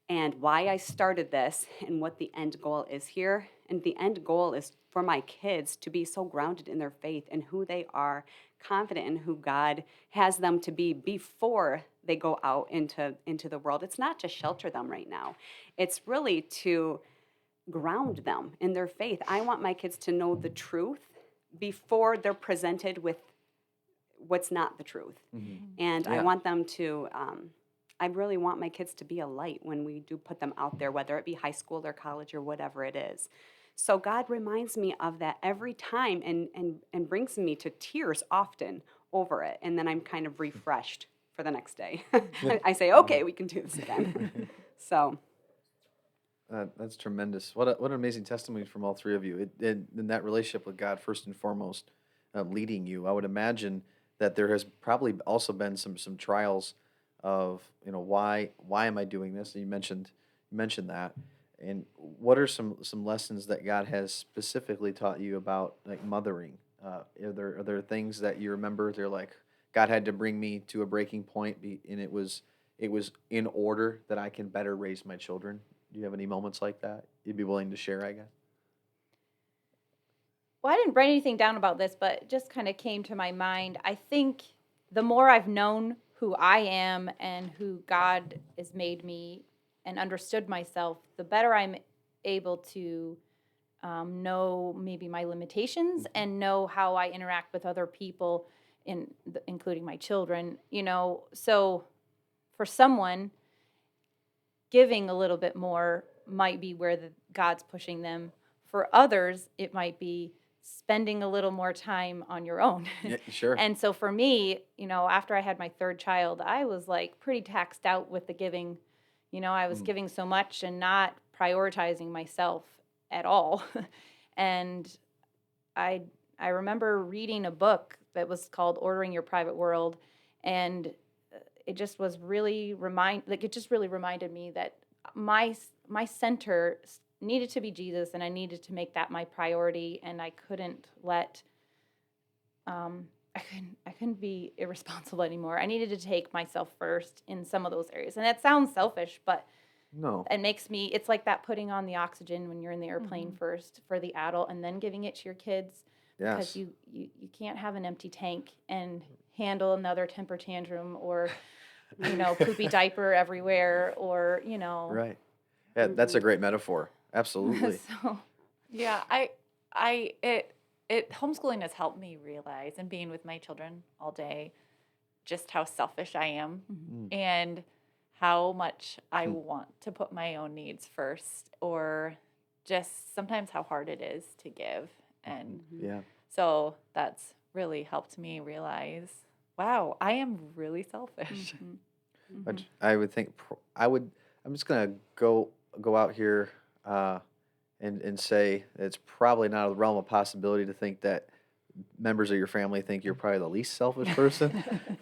and why I started this and what the end goal is here. And the end goal is for my kids to be so grounded in their faith and who they are, confident in who God has them to be before they go out into the world. It's not to shelter them right now. It's really to ground them in their faith. I want my kids to know the truth before they're presented with what's not the truth. Mhm. And I Yeah. want them to I really want my kids to be a light when we do put them out there, whether it be high school or college or whatever it is. So God reminds me of that every time and brings me to tears often over it. And then I'm kind of refreshed for the next day. I say, okay, we can do this again. So, That's tremendous. What an amazing testimony from all three of you. In that relationship with God, first and foremost, leading you. I would imagine that there has probably also been some trials of why am I doing this? And you mentioned that. And what are some lessons that God has specifically taught you about like mothering? Are there things that you remember? They're like God had to bring me to a breaking point, and it was in order that I can better raise my children. Do you have any moments like that you'd be willing to share, I guess? Well, I didn't write anything down about this, but it just kind of came to my mind. I think the more I've known who I am and who God has made me and understood myself, the better I'm able to know maybe my limitations and know how I interact with other people, including my children. So for someone, giving a little bit more might be where God's pushing them. For others, it might be spending a little more time on your own. Yeah, sure. And so for me, after I had my third child, I was like pretty taxed out with the giving. I was giving so much and not prioritizing myself at all. And I I remember reading a book that was called Ordering Your Private World, and it just was really it just really reminded me that my center needed to be Jesus, and I needed to make that my priority, and I couldn't let I couldn't be irresponsible anymore. I needed to take myself first in some of those areas. And that sounds selfish, but No. it's like that putting on the oxygen when you're in the airplane first for the adult and then giving it to your kids, because Yes. you can't have an empty tank and handle another temper tantrum or poopy diaper everywhere or Right. Yeah, that's a great metaphor. Absolutely. so Yeah, it homeschooling has helped me realize, and being with my children all day, just how selfish I am Mm. and how much I want to put my own needs first, or just sometimes how hard it is to give. And Yeah. so that's really helped me realize, wow, I am really selfish. But I would think I'm just gonna go out here and say it's probably not a realm of possibility to think that members of your family think you're probably the least selfish person,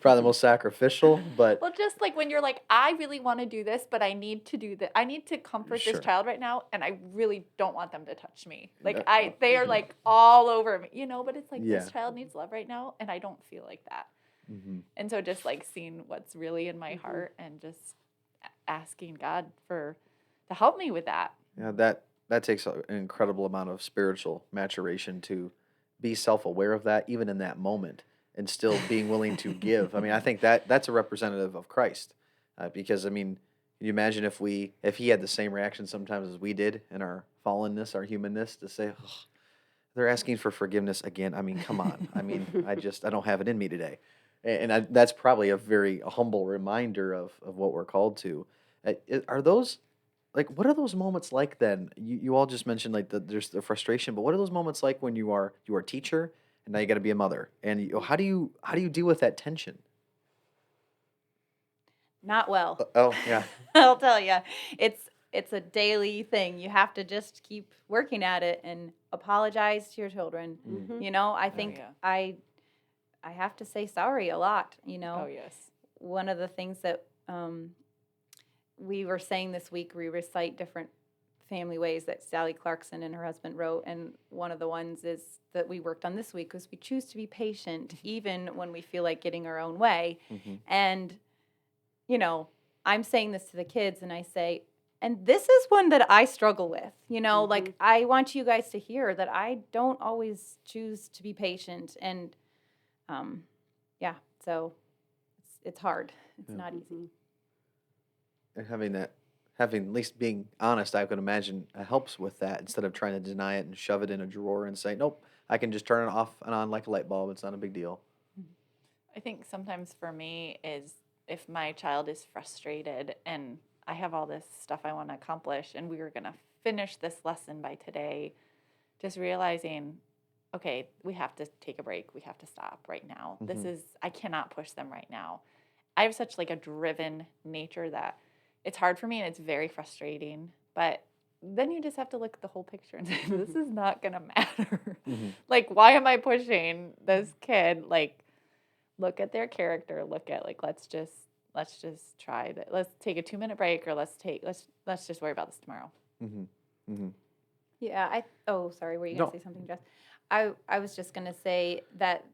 probably the most sacrificial. But Well, just like when you're like, I really want to do this, but I need to do that. I need to comfort Sure. this child right now, and I really don't want them to touch me. Like Uh, they are like all over me, but it's like Yeah. this child needs love right now, and I don't feel like that. Mhm. And so just like seeing what's really in my heart and just asking God to help me with that. Yeah, that takes an incredible amount of spiritual maturation to be self-aware of that, even in that moment, and still being willing to give. I mean, I think that's a representative of Christ, because I mean, can you imagine if he had the same reaction sometimes as we did in our fallenness, our humanness, to say, "Ugh, they're asking for forgiveness again. I mean, come on. I mean, I don't have it in me today," that's probably a very humble reminder of what we're called to. Are those like, what are those moments like then? You all just mentioned like there's the frustration, but what are those moments like when you are a teacher and now you got to be a mother? And how do you deal with that tension? not well. Oh yeah, I'll tell you, it's a daily thing. You have to just keep working at it and apologize to your children. I think yeah. I have to say sorry a lot. Oh yes. One of the things that we were saying this week, we recite different family ways that Sally Clarkson and her husband wrote, and one of the ones is that we worked on this week was we choose to be patient even when we feel like getting our own way. And I'm saying this to the kids, and I say, and this is one that I struggle with. Like I want you guys to hear that I don't always choose to be patient, and yeah, so it's hard. It's not easy. and having at least being honest, I could imagine helps with that instead of trying to deny it and shove it in a drawer and say, nope, I can just turn it off and on like a light bulb. It's not a big deal. I think sometimes for me is if my child is frustrated and I have all this stuff I want to accomplish and we were going to finish this lesson by today, just realizing, okay, we have to take a break. We have to stop right now. I cannot push them right now. I have such like a driven nature that it's hard for me and it's very frustrating, but then you just have to look at the whole picture and say, this is not going to matter. Like, why am I pushing this kid? Like, look at their character. Look at like, let's just try that. Let's take a 2-minute break, or let's just worry about this tomorrow. Yeah, sorry, were you No. gonna say something, Jess? I was just gonna say that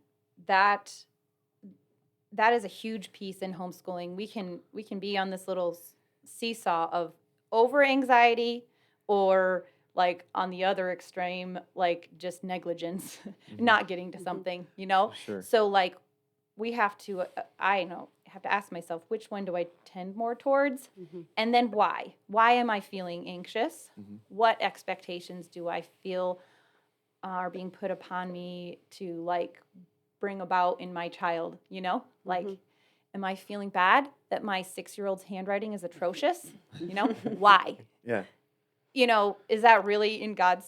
is a huge piece in homeschooling. We can be on this little seesaw of over anxiety, or like on the other extreme, like just negligence, not getting to something, Sure. So like we have to, have to ask myself, which one do I tend more towards? And then why? Why am I feeling anxious? What expectations do I feel are being put upon me to like bring about in my child? Like, am I feeling bad that my 6-year-old's handwriting is atrocious? Why? Yeah. Is that really in God's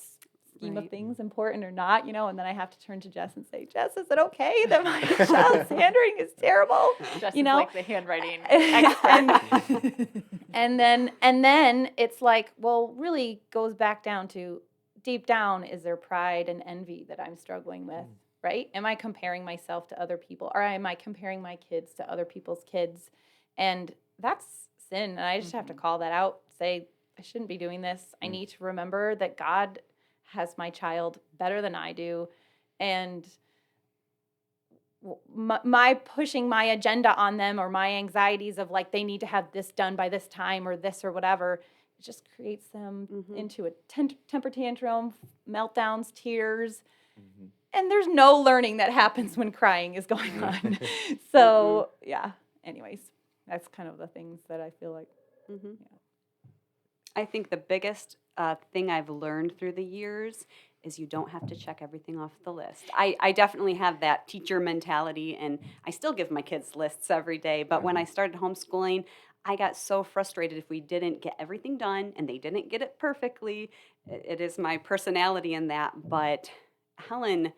scheme of Right. things important or not? And then I have to turn to Jess and say, Jess, is it okay that my child's handwriting is terrible? Just know? like the handwriting expert. and then it's like, well, really goes back down to deep down, is there pride and envy that I'm struggling with? Right? Am I comparing myself to other people, or am I comparing my kids to other people's kids? And that's sin. And I just have to call that out, say, I shouldn't be doing this. I need to remember that God has my child better than I do. And my pushing my agenda on them, or my anxieties of like, they need to have this done by this time or this or whatever, it just creates them into a temper tantrum, meltdowns, tears. And there's no learning that happens when crying is going on. So yeah, anyways, that's kind of the things that I feel like. I think the biggest thing I've learned through the years is you don't have to check everything off the list. I definitely have that teacher mentality, and I still give my kids lists every day. But when I started homeschooling, I got so frustrated if we didn't get everything done and they didn't get it perfectly. It is my personality in that. But Helen,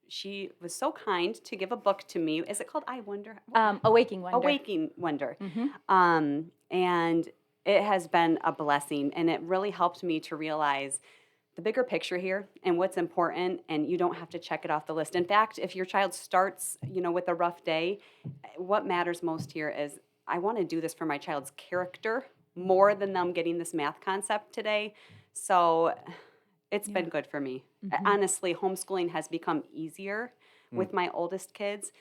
she was so kind to give a book to me. Is it called I Wonder? Awaking Wonder. Awaking Wonder. And it has been a blessing, and it really helped me to realize the bigger picture here and what's important, and you don't have to check it off the list. In fact, if your child starts, with a rough day, what matters most here is I want to do this for my child's character more than them getting this math concept today. So it's been good for me. Honestly, homeschooling has become easier with my oldest kids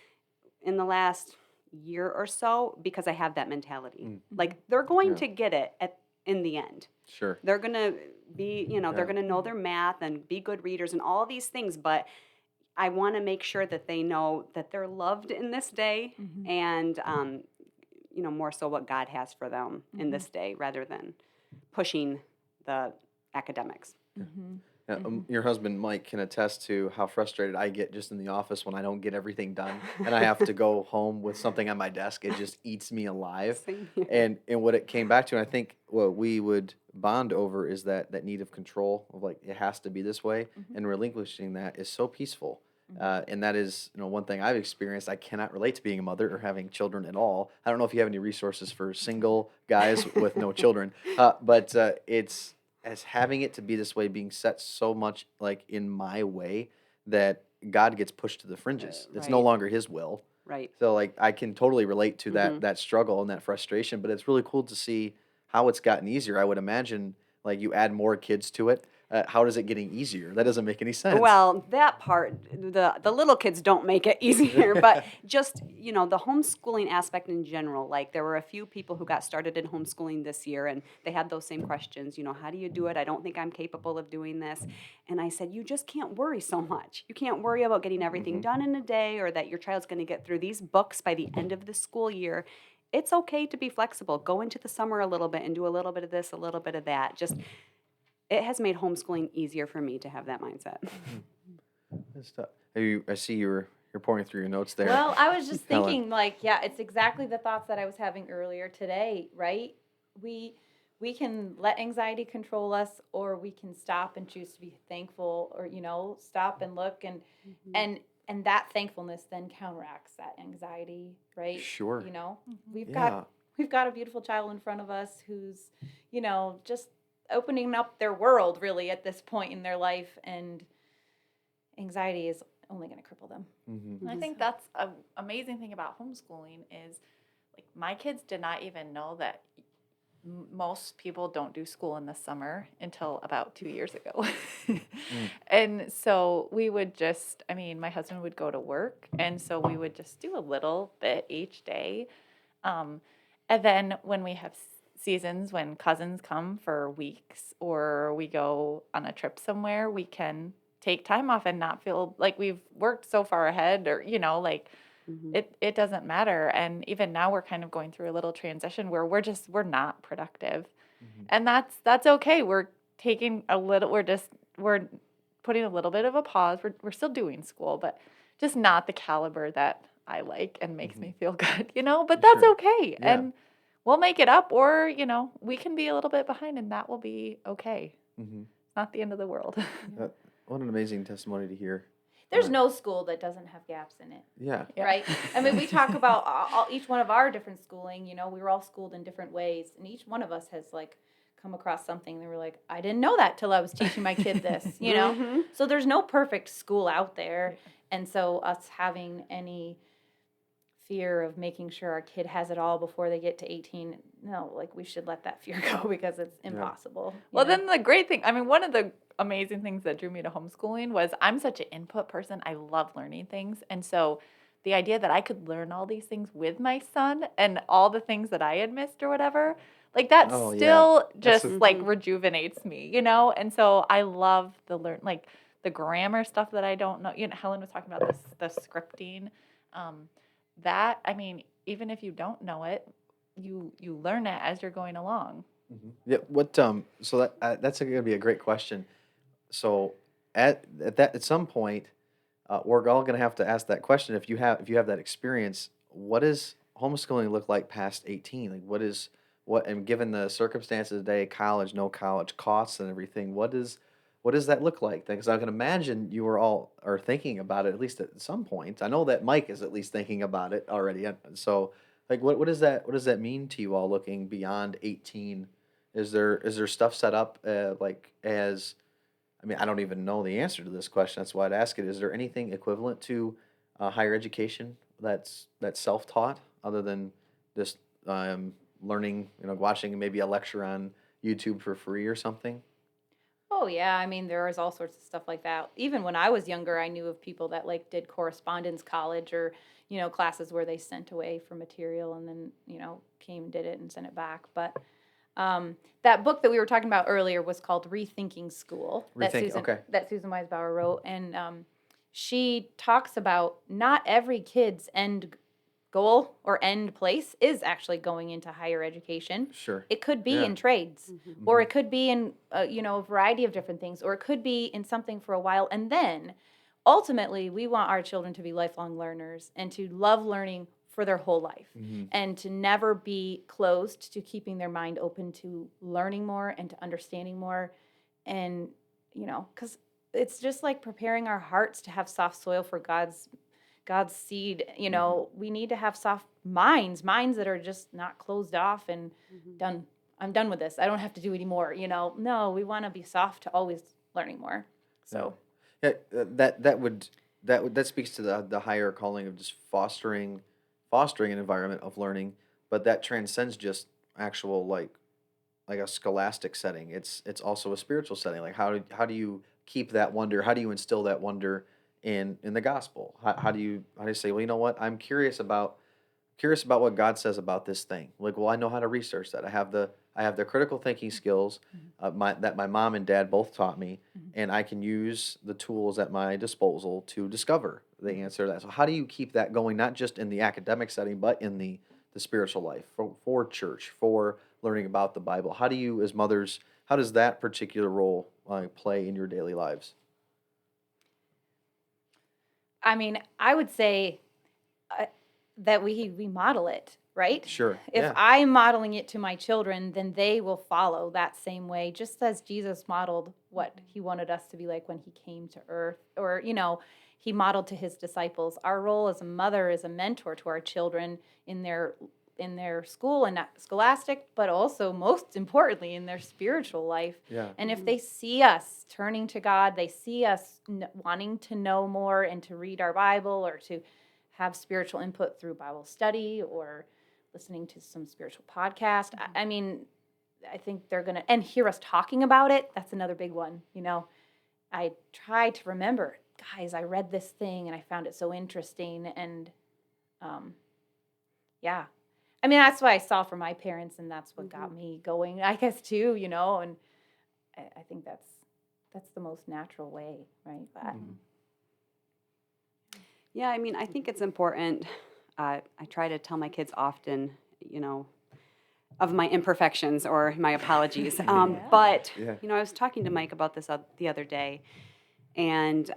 in the last year or so because I have that mentality. Like, they're going to get it in the end. Sure. They're going to be, they're going to know their math and be good readers and all these things, but I want to make sure that they know that they're loved in this day and, more so what God has for them in this day rather than pushing the academics. Your husband, Mike, can attest to how frustrated I get just in the office when I don't get everything done and I have to go home with something on my desk. It just eats me alive. Same here. And what it came back to, and I think what we would bond over is that need of control of like, it has to be this way. And relinquishing that is so peaceful. And that is, one thing I've experienced. I cannot relate to being a mother or having children at all. I don't know if you have any resources for single guys with no children, but it's as having it to be this way, being set so much like in my way that God gets pushed to the fringes. It's no Right. longer His will. Right. So like I can totally relate to that struggle and that frustration. But it's really cool to see how it's gotten easier. I would imagine like you add more kids to it. How is it getting easier? That doesn't make any sense. Well, that part, the little kids don't make it easier, but just, the homeschooling aspect in general, like there were a few people who got started in homeschooling this year and they had those same questions, how do you do it? I don't think I'm capable of doing this. And I said, you just can't worry so much. You can't worry about getting everything done in a day or that your child's going to get through these books by the end of the school year. It's okay to be flexible. Go into the summer a little bit and do a little bit of this, a little bit of that. It has made homeschooling easier for me to have that mindset. Good stuff. I see your You're pouring through your notes there. Well, I was just Helen. thinking, like, yeah, it's exactly the thoughts that I was having earlier today, right? We we can let anxiety control us, or we can stop and choose to be thankful, or stop and look, and and that thankfulness then counteracts that anxiety, right? Sure. We've Yeah. got a beautiful child in front of us who's, just opening up their world really at this point in their life, and anxiety is only going to cripple them. Mm-hmm. And I think that's an amazing thing about homeschooling is like my kids did not even know that most people don't do school in the summer until about 2 years ago. And so we would just, I mean, my husband would go to work. And so we would just do a little bit each day. Um, and then when we have seasons when cousins come for weeks or we go on a trip somewhere, we can take time off and not feel like we've worked so far ahead or, like it doesn't matter. And even now we're kind of going through a little transition where we're not productive. And that's okay. We're taking a little, we're putting a little bit of a pause. We're still doing school, but just not the caliber that I like and makes me feel good, but that's Sure. okay. Yeah. And we'll make it up or, we can be a little bit behind and that will be okay. Mm-hmm. It's not the end of the world. What an amazing testimony to hear. There's no school that doesn't have gaps in it. Yeah. Yeah. Right? I mean, we talk about each one of our different schooling. We were all schooled in different ways, and each one of us has come across something that we're like, I didn't know that till I was teaching my kid this. So there's no perfect school out there, and so us having any fear of making sure our kid has it all before they get to 18, no, we should let that fear go because it's impossible. Well, then the great thing, I mean, one of the amazing things that drew me to homeschooling was I'm such an input person. I love learning things. And so the idea that I could learn all these things with my son and all the things that I had missed or whatever, that Oh, yeah. still That's just a- rejuvenates me, And so I love the grammar stuff that I don't know. Helen was talking about the scripting. That, I mean, even if you don't know it, you learn it as you're going along. Yeah. What? So that's going to be a great question. So at some point, we're all going to have to ask that question. If you have that experience, what does homeschooling look like past 18? And given the circumstances today, college, no college, costs and everything, what does that look like? Because I can imagine you are thinking about it at least at some point. I know that Mike is at least thinking about it already. So, what does that mean to you all looking beyond 18? Is there stuff set up as I mean, I don't even know the answer to this question. That's why I'd ask it. Is there anything equivalent to higher education that's self-taught, other than just learning, watching maybe a lecture on YouTube for free or something? Oh yeah, I mean there is all sorts of stuff like that. Even when I was younger, I knew of people that did correspondence college or classes where they sent away for material and then came and did it and sent it back. But that book that we were talking about earlier was called Rethinking School Okay. that Susan Weisbauer wrote, and she talks about not every kid's end goal or end place is actually going into higher education. Sure. It could be Yeah. in trades, or it could be in a variety of different things, or it could be in something for a while, and then ultimately we want our children to be lifelong learners and to love learning for their whole life, and to never be closed to keeping their mind open to learning more and to understanding more, and because it's just like preparing our hearts to have soft soil for God's seed. We need to have soft minds that are just not closed off and done. I'm done with this. I don't have to do anymore. No, we want to be soft to always learning more. So Yeah, that speaks to the higher calling of just fostering an environment of learning, but that transcends just actual like a scholastic setting. It's also a spiritual setting. Like how do you keep that wonder? How do you instill that wonder in the gospel? How do you say, well, you know what? I'm curious about what God says about this thing. Like, well, I know how to research that. I have the critical thinking skills that my mom and dad both taught me, and I can use the tools at my disposal to discover the answer to that. So, how do you keep that going, not just in the academic setting, but in the spiritual life, for church, for learning about the Bible? How do you, as mothers, how does that particular role play in your daily lives? I mean, I would say that we model it, right? Sure. If Yeah. I'm modeling it to my children, then they will follow that same way, just as Jesus modeled what he wanted us to be like when he came to earth, or, he modeled to his disciples. Our role as a mother is a mentor to our children in their school and scholastic, but also most importantly in their spiritual life. Yeah. And if they see us turning to God, they see us wanting to know more and to read our Bible or to have spiritual input through Bible study or listening to some spiritual podcast. I mean, I think they're going to, and hear us talking about it. That's another big one. I try to remember, guys, I read this thing and I found it so interesting. And yeah, I mean, that's what I saw from my parents, and that's what got me going, I guess, too, and I think that's the most natural way, right? But, Yeah, I mean, I think it's important. I try to tell my kids often, of my imperfections or my apologies. But, Yeah. I was talking to Mike about this the other day, and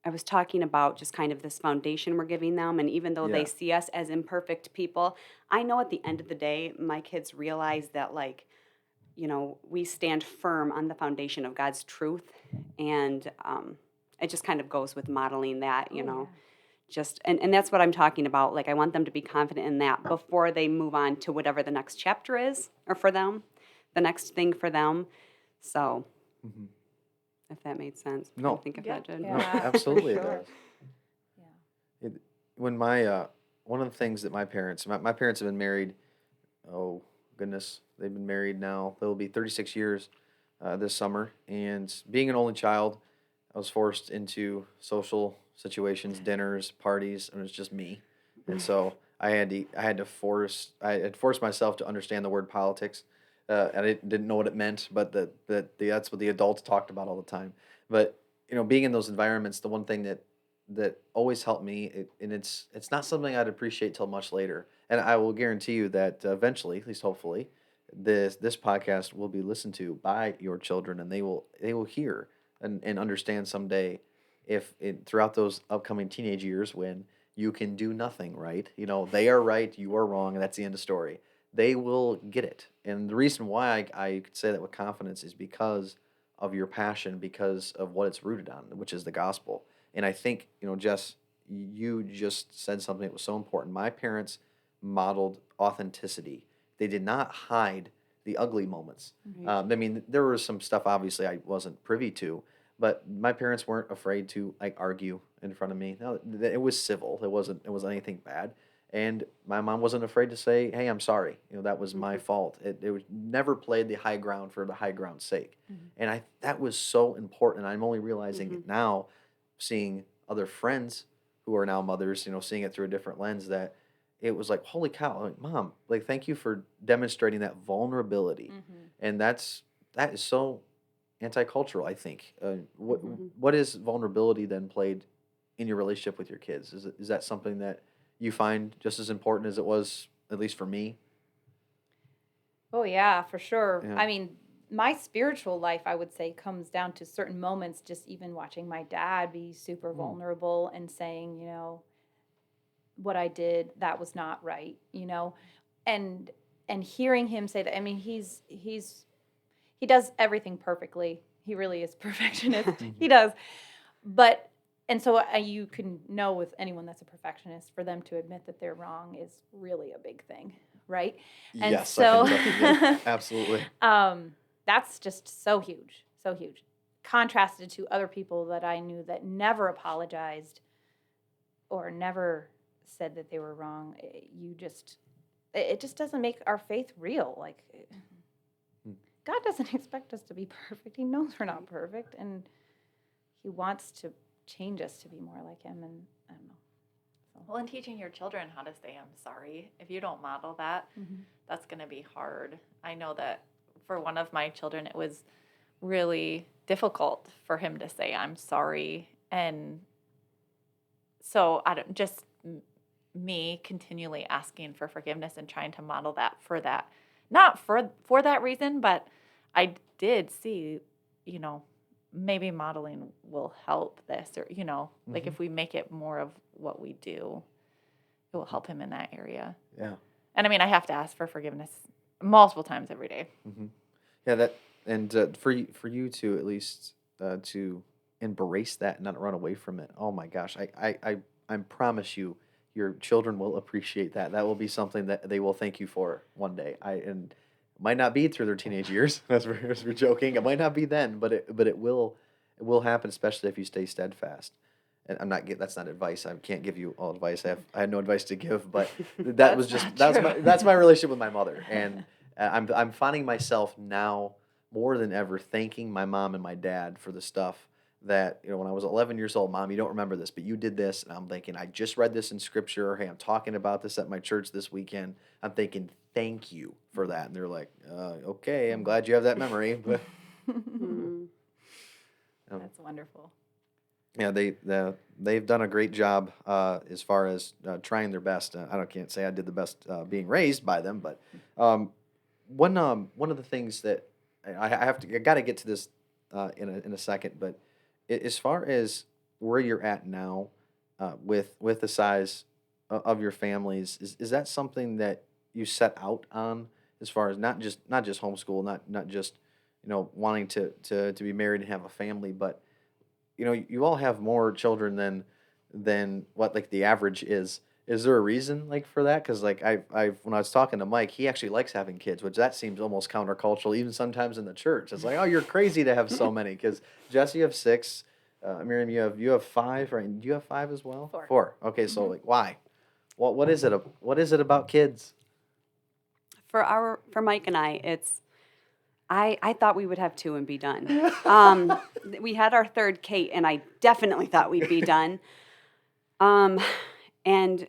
I was talking about just kind of this foundation we're giving them. And even though they Yeah. see us as imperfect people, I know at the end of the day, my kids realize that, like, we stand firm on the foundation of God's truth. And it just kind of goes with modeling that, just, and that's what I'm talking about. Like, I want them to be confident in that before they move on to whatever the next chapter is, or for them, the next thing for them. So, if that made sense. I No. think if Yeah. that did. No, Yeah, for absolutely it sure. does. yeah. When my one of the things that my parents have been married, oh goodness, they've been married now. They'll be 36 years this summer. And being an only child, I was forced into social situations, dinners, parties, and it was just me. And so I had forced myself to understand the word politics. And I didn't know what it meant, but that's what the adults talked about all the time. But being in those environments, the one thing that always helped me, and it's not something I'd appreciate till much later. And I will guarantee you that eventually, at least hopefully, this podcast will be listened to by your children, and they will hear and understand someday if throughout those upcoming teenage years when you can do nothing right, they are right, you are wrong, and that's the end of story. They will get it, and the reason why I could say that with confidence is because of your passion, because of what it's rooted on, which is the gospel. And I think, Jess, you just said something that was so important. My parents modeled authenticity. They did not hide the ugly moments. I mean, there was some stuff obviously I wasn't privy to, but my parents weren't afraid to like argue in front of me. No, it was civil. It wasn't anything bad. And my mom wasn't afraid to say, "Hey, I'm sorry. That was my fault." It was never played the high ground for the high ground's sake. And that was so important. I'm only realizing it now, seeing other friends who are now mothers, seeing it through a different lens, that it was like, holy cow, like, Mom, like, thank you for demonstrating that vulnerability. And that is so anti-cultural, I think. What is vulnerability then played in your relationship with your kids? Is that something that you find just as important as it was, at least for me? Oh, yeah, for sure. Yeah. I mean, my spiritual life, I would say, comes down to certain moments, just even watching my dad be super vulnerable and saying, what I did, that was not right, and hearing him say that. I mean, he does everything perfectly. He really is perfectionist. He does. But and so you can know with anyone that's a perfectionist, for them to admit that they're wrong is really a big thing, right? And Yes, I so can yeah, absolutely. that's just so huge, so huge. Contrasted to other people that I knew that never apologized or never said that they were wrong. It just doesn't make our faith real. Like, God doesn't expect us to be perfect. He knows we're not perfect, and He wants to change us to be more like Him. And I don't know. Well, and teaching your children how to say I'm sorry, if you don't model that, that's going to be hard. I know that for one of my children, it was really difficult for him to say I'm sorry. And so I don't just me continually asking for forgiveness and trying to model that for that, not for that reason, but I did see, maybe modeling will help this, or, like Mhm. if we make it more of what we do, it will help him in that area. Yeah. And I mean, I have to ask for forgiveness multiple times every day. Hmm. Yeah, for you to at least to embrace that and not run away from it. Oh my gosh, I promise you, your children will appreciate that. That will be something that they will thank you for one day. And it might not be through their teenage years, as we're joking. It might not be then, but it will happen, especially if you stay steadfast. And that's not advice. I can't give you all advice. I had no advice to give, but that was That's just not that's my true. that's my relationship with my mother, and I'm finding myself now more than ever thanking my mom and my dad for the stuff that, when I was 11 years old. Mom, you don't remember this, but you did this, and I'm thinking, I just read this in scripture. Or, hey, I'm talking about this at my church this weekend. I'm thinking, thank you for that, and they're like, okay, I'm glad you have that memory, but Mm. um, That's wonderful. yeah, they've done a great job as far as trying their best. Can't say I did the best being raised by them, but um, one of the things that I got to get to this in a second, but as far as where you're at now with the size of your families, is that something that you set out on, as far as not just homeschool, not just wanting to be married and have a family, but you all have more children than what, like, the average is. Is there a reason, like, for that? Because, like, I when I was talking to Mike, he actually likes having kids, which that seems almost countercultural, even sometimes in the church. It's like, oh, you're crazy to have so many. Because Jesse, you have six. Miriam, you have five, right? Do you have five as well? Four. Four. Okay, so, Mhm. like, why? What is it? What is it about kids? For Mike and I, I thought we would have two and be done. We had our third, Kate, and I definitely thought we'd be done. Um, and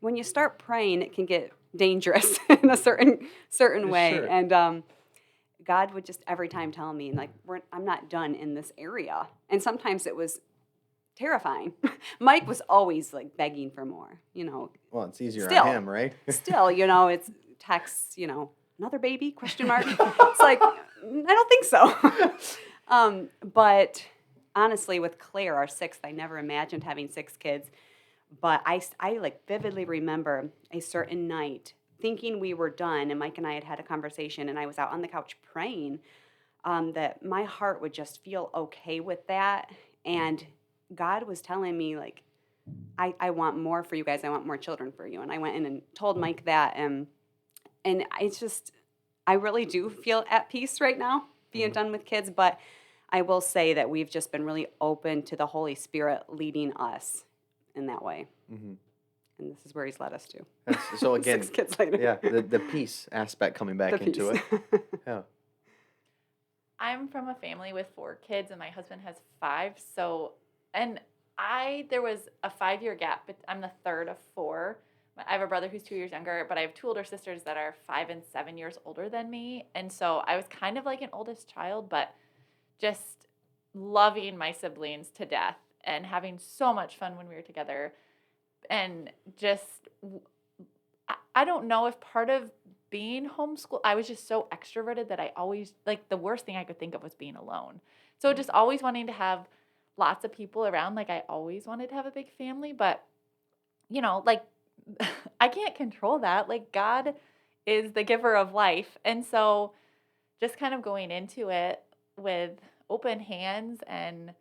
when you start praying, it can get dangerous in a certain way. Sure. And God would just every time tell me, like, I'm not done in this area. And sometimes it was terrifying. Mike was always like begging for more. Well, it's easier on Still, him, right? still, it's texts, another baby, question mark. It's like, I don't think so. But honestly, with Claire, our sixth, I never imagined having six kids. But I like vividly remember a certain night thinking we were done, and Mike and I had a conversation, and I was out on the couch praying that my heart would just feel okay with that. And God was telling me, like, I want more for you guys. I want more children for you. And I went in and told Mike that. And it's just, I really do feel at peace right now being Mhm. done with kids. But I will say that we've just been really open to the Holy Spirit leading us in that way. Mhm. And this is where he's led us to. So again, 6 kids later. yeah, the peace aspect coming back The into peace. it. Yeah. I'm from a family with 4 kids, and my husband has 5. So, and there was a 5-year gap, but I'm the third of 4. I have a brother who's 2 years younger, but I have 2 older sisters that are 5 and 7 years older than me. And so I was kind of like an oldest child, but just loving my siblings to death and having so much fun when we were together. And just, I don't know if part of being homeschooled, I was just so extroverted that I always, like, the worst thing I could think of was being alone. So just always wanting to have lots of people around. Like, I always wanted to have a big family, but, like, I can't control that. Like, God is the giver of life. And so just kind of going into it with open hands and,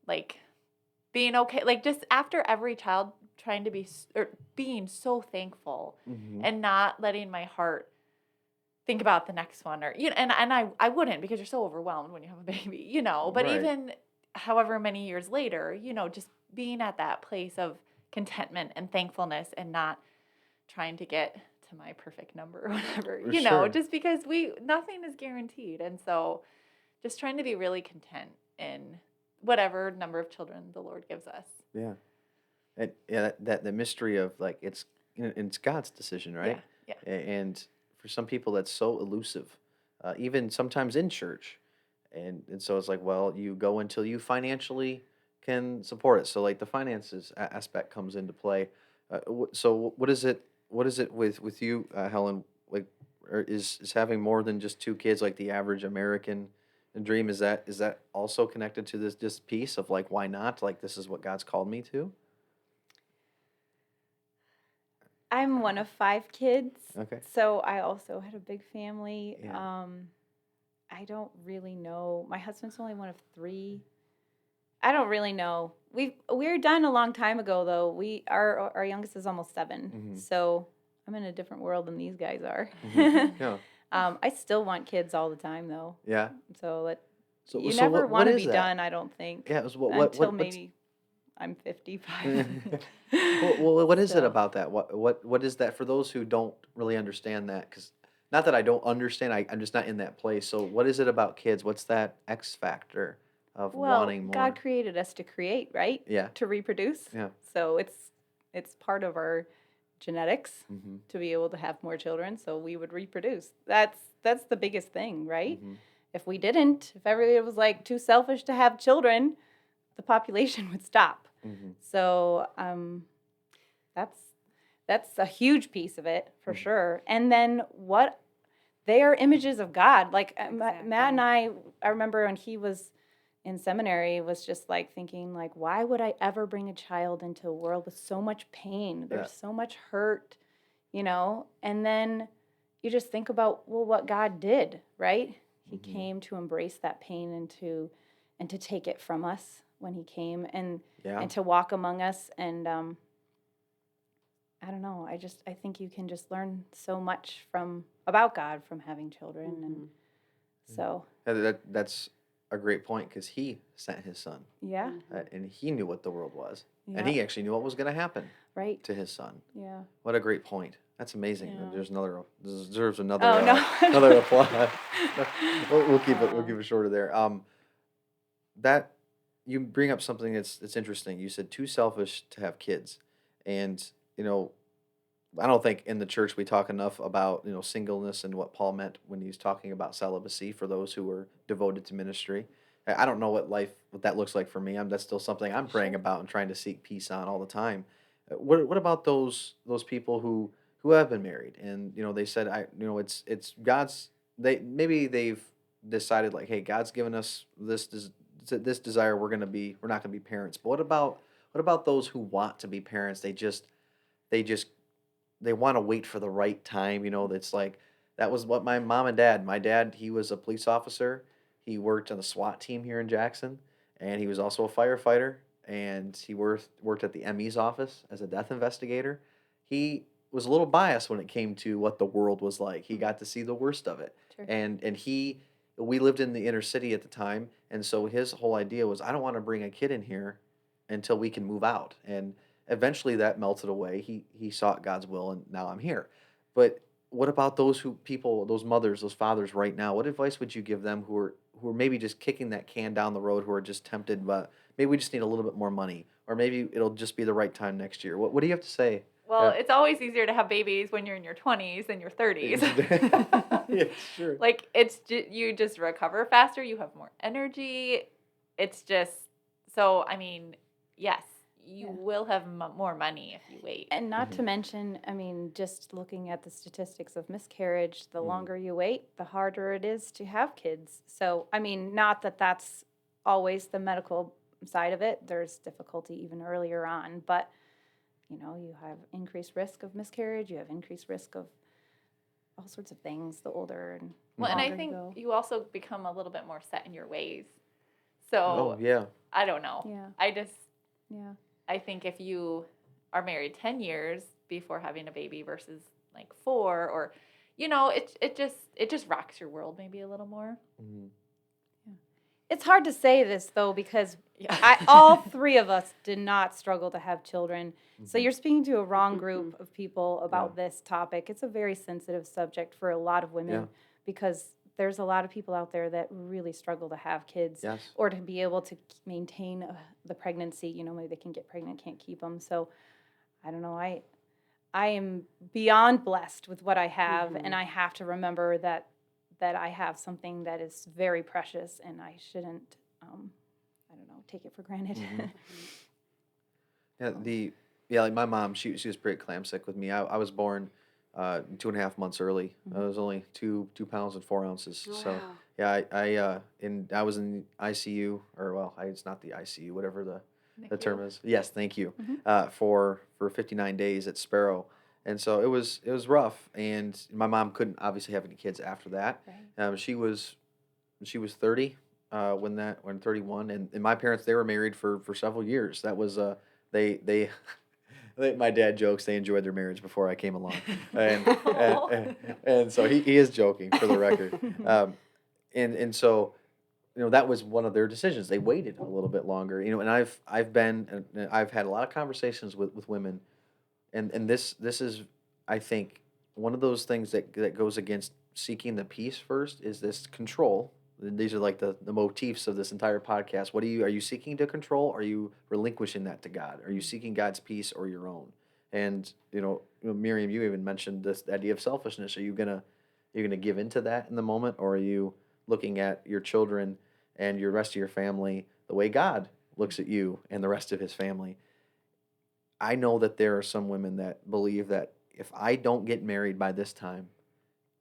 like, being okay, like, just after every child, trying to be or being so thankful Hmm. and not letting my heart think about the next one, or and I wouldn't, because you're so overwhelmed when you have a baby, but Right. even however many years later, just being at that place of contentment and thankfulness, and not trying to get to my perfect number or whatever, For sure. just because nothing is guaranteed. And so just trying to be really content in whatever number of children the Lord gives us. Yeah. And yeah, that the mystery of, like, it's God's decision, right? Yeah. And for some people that's so elusive, even sometimes in church, and so it's like, well, you go until you financially can support it. So, like, the finances aspect comes into play. So what is it? What is it with you, Helen? Like, is having more than just 2 kids like the average American? And dream, is that also connected to this piece of like why not? Like this is what God's called me to? I'm one of 5 kids, Okay. so I also had a big family. Yeah. I don't really know. My husband's only one of 3. I don't really know. We're done a long time ago though. Our youngest is almost 7, Mhm. so I'm in a different world than these guys are. Mhm. Yeah. I still want kids all the time though. Yeah. So that So you so never what want to is be that? done, I don't think, Yeah, so until what's maybe I'm 55. what is it So, about that? What is that for those who don't really understand that? Because not that I don't understand, I'm just not in that place. So what is it about kids? What's that X factor of well, wanting God more? created us to create, right? Yeah, To reproduce. yeah. So it's part of our genetics Mm-hmm. to be able to have more children, so we would reproduce. That's the biggest thing, right? Mm-hmm. If we didn't, if everybody was like too selfish to have children, the population would stop. Mm-hmm. So that's that's a huge piece of it for Mm-hmm. sure. And then what they are images of God. Like Matt and Exactly. I remember when he was in seminary was just like thinking like why would I ever bring a child into a world with so much pain? Yeah. There's so much hurt, you know? And then you just think about well what God did, right? He Mm-hmm. came to embrace that pain and to take it from us when he came Yeah. and to walk among us and I don't know. I think you can just learn so much from about God from having children and Mhm. so That's a great point because he sent his son, yeah. Mhm. and he knew what the world was, and Yeah. he actually knew what was going to happen Right. to his son. Yeah. What a great point. That's amazing. Yeah. There's another deserves another Oh no. another applause. We'll keep it Oh. shorter there. That you bring up something that's interesting. You said too selfish to have kids, and you know I don't think in the church we talk enough about singleness and what Paul meant when he's talking about celibacy for those who were devoted to ministry. I don't know what that looks like for me. That's still something I'm praying Sure. about and trying to seek peace on all the time. What about those people who have been married and they said it's God's maybe they've decided like hey God's given us this desire we're not gonna be parents. But what about those who want to be parents? They just they want to wait for the right time. That's like that was what my dad, he was a police officer. He worked on the SWAT team here in Jackson, and he was also a firefighter. And he worked at the ME's office as a death investigator. He was a little biased when it came to what the world was like. He got to see the worst of it, Sure. and we lived in the inner city at the time, and so his whole idea was I don't want to bring a kid in here until we can move out. And eventually that melted away. He sought God's will, and now I'm here. But what about those mothers, those fathers right now? What advice would you give them who are maybe just kicking that can down the road, who are just tempted, but maybe we just need a little bit more money, or maybe it'll just be the right time next year? What do you have to say? Well, Yeah. it's always easier to have babies when you're in your 20s than your 30s. Yeah, sure. Like you just recover faster, you have more energy. It's just so I mean, yes, you Yeah. will have more money if you wait. And not Mhm. to mention, I mean, just looking at the statistics of miscarriage, the Mhm. longer you wait, the harder it is to have kids. So, I mean, not that that's always the medical side of it. There's difficulty even earlier on, but you have increased risk of miscarriage, you have increased risk of all sorts of things the older and Well, and I longer you think go. you also become a little bit more set in your ways. Oh So, yeah. I don't know. Yeah. Yeah. I think if you are married 10 years before having a baby versus like 4 or it just rocks your world maybe a little more. Mhm. It's hard to say this though because Yeah. all 3 of us did not struggle to have children. So Mhm. you're speaking to a wrong group of people about Yeah. this topic. It's a very sensitive subject for a lot of women Yeah. because there's a lot of people out there that really struggle to have kids Yes. or to be able to maintain the pregnancy. Maybe they can get pregnant, can't keep them. So I don't know. I am beyond blessed with what I have, and I have to remember that I have something that is very precious, and I shouldn't, I don't know, take it for granted. Mhm. Yeah, like my mom, she was pretty clam sick with me. I was born 2.5 months early. I was only 2 pounds and 4 ounces. Oh, So wow. yeah, I was in ICU, or well, it's not the ICU, whatever the term is. Yes, thank you. Mhm. For 59 days at Sparrow, and so it was rough. And my mom couldn't obviously have any kids after that. Right. She was 30 when 31, and my parents, they were married for several years. That was they I think my dad jokes they enjoyed their marriage before I came along, and and, Aw. and, and so he is joking for the record. And so that was one of their decisions. They waited a little bit longer, and I've had a lot of conversations with women, and this is, I think, one of those things that goes against seeking the peace first is this control. These are like the motifs of this entire podcast. Are you seeking to control? Are you relinquishing that to God? Are you seeking God's peace or your own? And Miriam, you even mentioned this idea of selfishness. Are you gonna give into that in the moment, or are you looking at your children and your rest of your family the way God looks at you and the rest of his family? I know that there are some women that believe that if I don't get married by this time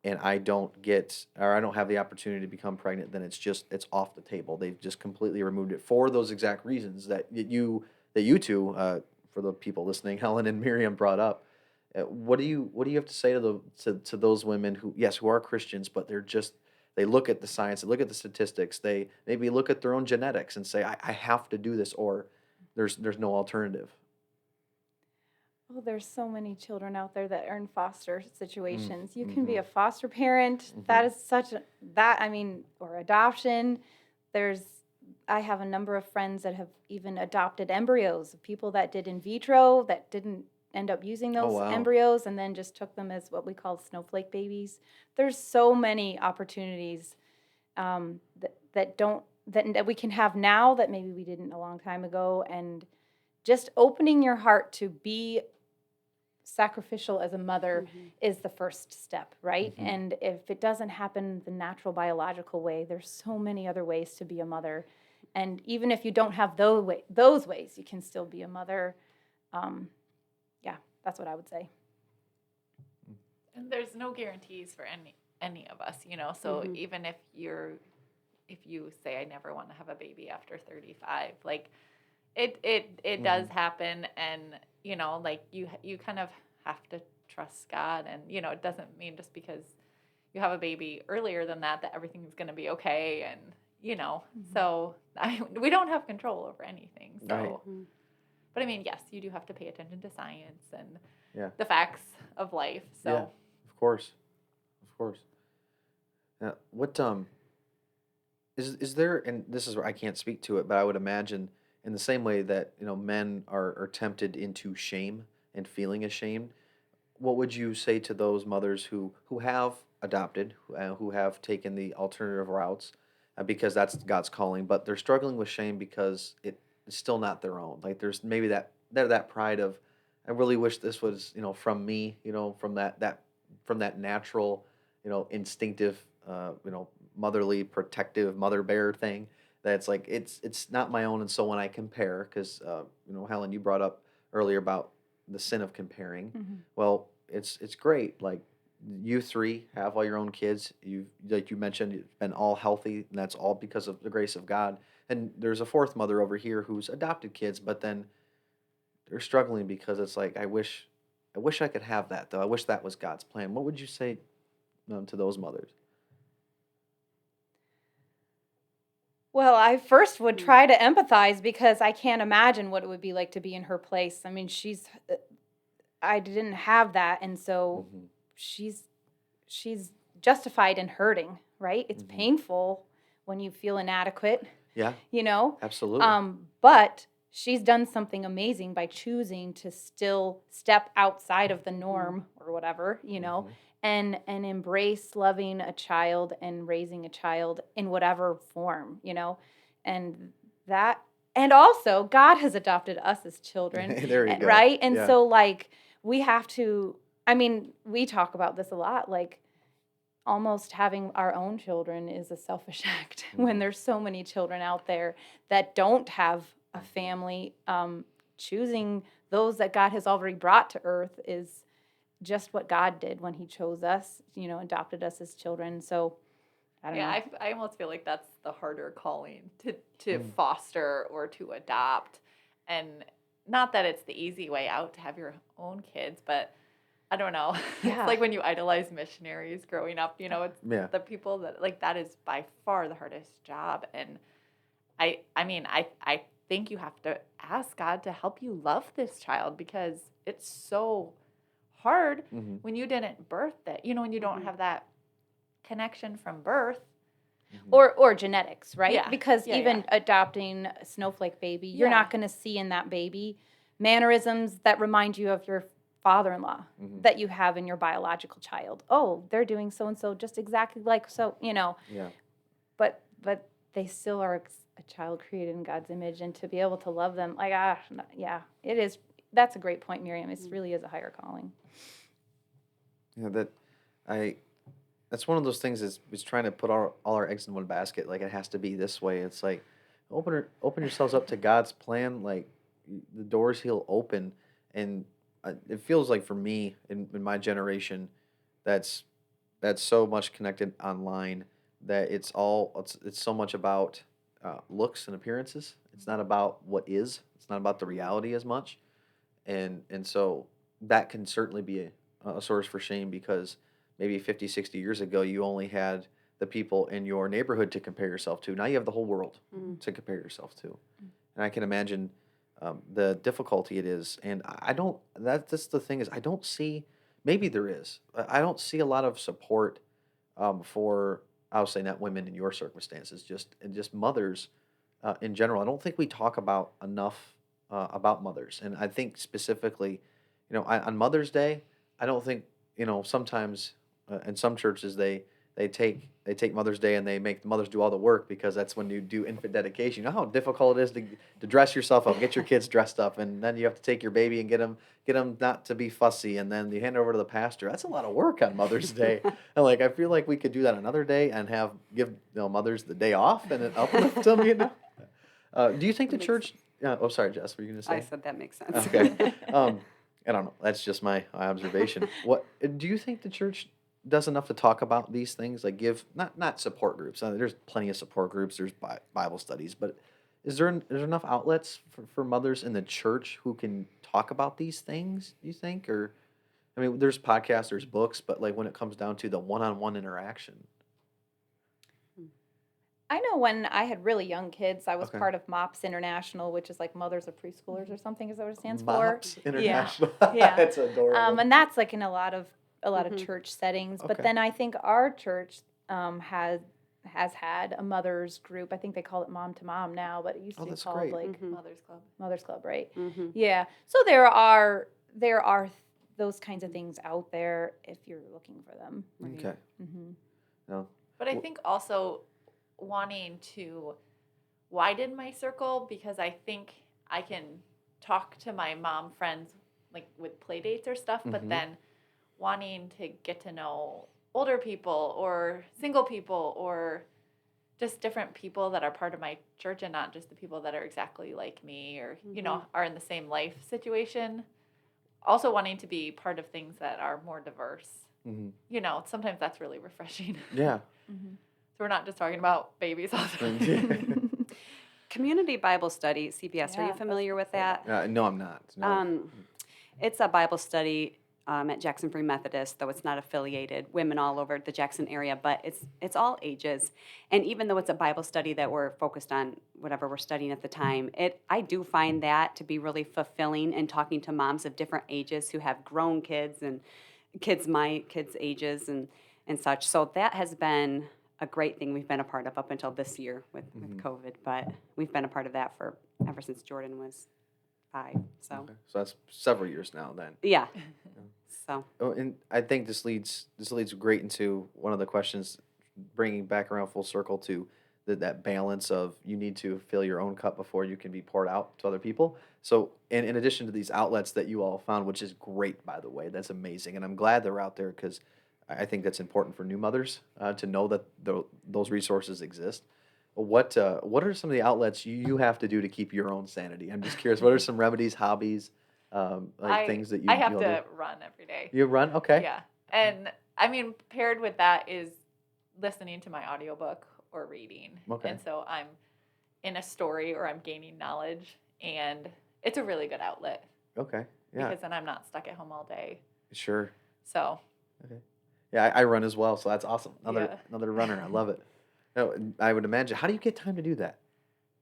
and I don't have the opportunity to become pregnant, then it's off the table. They've just completely removed it for those exact reasons that you two, for the people listening, Helen and Miriam brought up. What do you have to say to those women who are Christians, but they look at the science, they look at the statistics, they maybe look at their own genetics and say, I have to do this, or there's no alternative. Oh, there's so many children out there that are in foster situations. You can be Mhm. a foster parent. That is or adoption. There's, I have a number of friends that have even adopted embryos of people that did in vitro that didn't end up using Oh those wow. embryos and then just took them as what we call snowflake babies. There's so many opportunities that we can have now that maybe we didn't a long time ago, and just opening your heart to be sacrificial as a mother is the first step, right? Mhm. And if it doesn't happen the natural biological way, there's so many other ways to be a mother. And even if you don't have those ways, you can still be a mother. Um, yeah, that's what I would say. And there's no guarantees for any of us, So even if you say I never want to have a baby after 35, like it does happen, and like you kind of have to trust God, and it doesn't mean just because you have a baby earlier than that everything's going to be okay, and so we don't have control over anything. Right. So, but I mean, yes, you do have to pay attention to science and Yeah. the facts of life. So. Yeah. Of course. Of course. What is there, and this is where I can't speak to it, but I would imagine in the same way that men are tempted into shame and feeling ashamed. What would you say to those mothers who have adopted, who have taken the alternative routes, because that's God's calling, but they're struggling with shame because it's still not their own. Like there's maybe that pride of, I really wish this was from me, from that natural, instinctive, motherly protective mother bear thing. That's like it's not my own, and so when I compare, because Helen, you brought up earlier about the sin of comparing. Well, it's great. Like you three have all your own kids. Like you mentioned, you've been all healthy, and that's all because of the grace of God. And there's a fourth mother over here who's adopted kids, but then they're struggling because it's like I wish I could have that though. I wish that was God's plan. What would you say to those mothers? Well, I first would try to empathize because I can't imagine what it would be like to be in her place. I mean, I didn't have that, and so Hmm. she's justified in hurting, right? It's Hmm. painful when you feel inadequate, Yeah, you know. absolutely. But she's done something amazing by choosing to still step outside of the norm or whatever, Hmm. and embrace loving a child and raising a child in whatever form, and that, and also God has adopted us as children, There you go. right? And Yeah. so like we have to, I mean, we talk about this a lot, like almost having our own children is a selfish act when Mhm. there's so many children out there that don't have a family. Choosing those that God has already brought to earth is just what God did when he chose us, adopted us as children. So I don't know. I almost feel like that's the harder calling to foster or to adopt. And not that it's the easy way out to have your own kids, but I don't know. Yeah. It's like when you idolize missionaries growing up, it's Yeah. the people that like that is by far the hardest job. And I think you have to ask God to help you love this child because it's so hard Mm-hmm. when you didn't birth it. When you don't have that connection from birth. Or genetics, right? Yeah. Because Yeah, even yeah. adopting a snowflake baby, you're not going to see in that baby mannerisms that remind you of your father-in-law that you have in your biological child. Oh, they're doing so and so just exactly like so, Yeah. But they still are a child created in God's image, and to be able to love them, like yeah, it is. That's a great point, Miriam. It really is a higher calling. Yeah, that's one of those things is trying to put all our eggs in one basket. Like it has to be this way. It's like open yourselves up to God's plan. Like the doors He'll open, and it feels like for me in my generation, that's so much connected online that it's so much about looks and appearances. It's not about what is. It's not about the reality as much, and so that can certainly be a source for shame because maybe 50, 60 years ago you only had the people in your neighborhood to compare yourself to. Now you have the whole world to compare yourself to, and I can imagine the difficulty it is. And I don't. That's the thing is I don't see. Maybe there is. I don't see a lot of support for I'll say not women in your circumstances, just mothers in general. I don't think we talk about mothers, and I think specifically, on Mother's Day, I don't think sometimes in some churches they take Mother's Day and they make the mothers do all the work because that's when you do infant dedication. You know how difficult it is to dress yourself up, get your kids dressed up, and then you have to take your baby and get them not to be fussy, and then you hand it over to the pastor. That's a lot of work on Mother's Day. And like I feel like we could do that another day and give mothers the day off and then uplift them. Do you think the church? Oh, sorry, Jess. Were you going to say? I said that makes sense. Okay. I don't know. That's just my observation. What do you think the church does enough to talk about these things? Like give not support groups. There's plenty of support groups. There's Bible studies, but is there enough outlets for mothers in the church who can talk about these things? Do you think, or I mean, there's podcasts, there's books, but like when it comes down to the one-on-one interaction. I know when I had really young kids, I was Okay. part of MOPS International, which is like Mothers of Preschoolers or something. Is that what it stands MOPS for? International. Yeah. That's adorable. And that's like in a lot of church settings. But Okay. then I think our church has had a mothers group. I think they call it Mom to Mom now, but it used to be that's called great. like Mother's Club. Mothers Club, right? Mm-hmm. Yeah. So there are those kinds of things out there if you're looking for them. Okay. Mm-hmm. No. But I think also wanting to widen my circle because I think I can talk to my mom friends like with play dates or stuff, but then wanting to get to know older people or single people or just different people that are part of my church and not just the people that are exactly like me or, are in the same life situation. Also wanting to be part of things that are more diverse. Sometimes that's really refreshing. Yeah. So we're not just talking about babies all the time. Community Bible Study, CBS. Are Yeah, you familiar with that? No, I'm not. No. It's a Bible study at Jackson Free Methodist, though it's not affiliated. Women all over the Jackson area, but it's all ages. And even though it's a Bible study that we're focused on whatever we're studying at the time, I do find that to be really fulfilling in talking to moms of different ages who have grown kids and kids my kids' ages and such. So that has been a great thing we've been a part of up until this year with COVID, but we've been a part of that ever since Jordan was 5. So Okay. So that's several years now then. yeah. So Oh, and I think this leads great into one of the questions, bringing back around full circle to that balance of you need to fill your own cup before you can be poured out to other people. So in addition to these outlets that you all found, which is great, by the way, that's amazing. And I'm glad they're out there because I think that's important for new mothers to know that those resources exist. What are some of the outlets you have to do to keep your own sanity? I'm just curious. What are some remedies, hobbies things that I have you'll to do? run every day. You run? Okay. Yeah. And I mean, paired with that is listening to my audiobook or reading. Okay. And so I'm in a story or I'm gaining knowledge, and it's a really good outlet Okay. Yeah. because then I'm not stuck at home all day. Sure. So, Okay. Yeah, I run as well, so that's awesome. Yeah. Another runner. I love it. No, I would imagine. How do you get time to do that?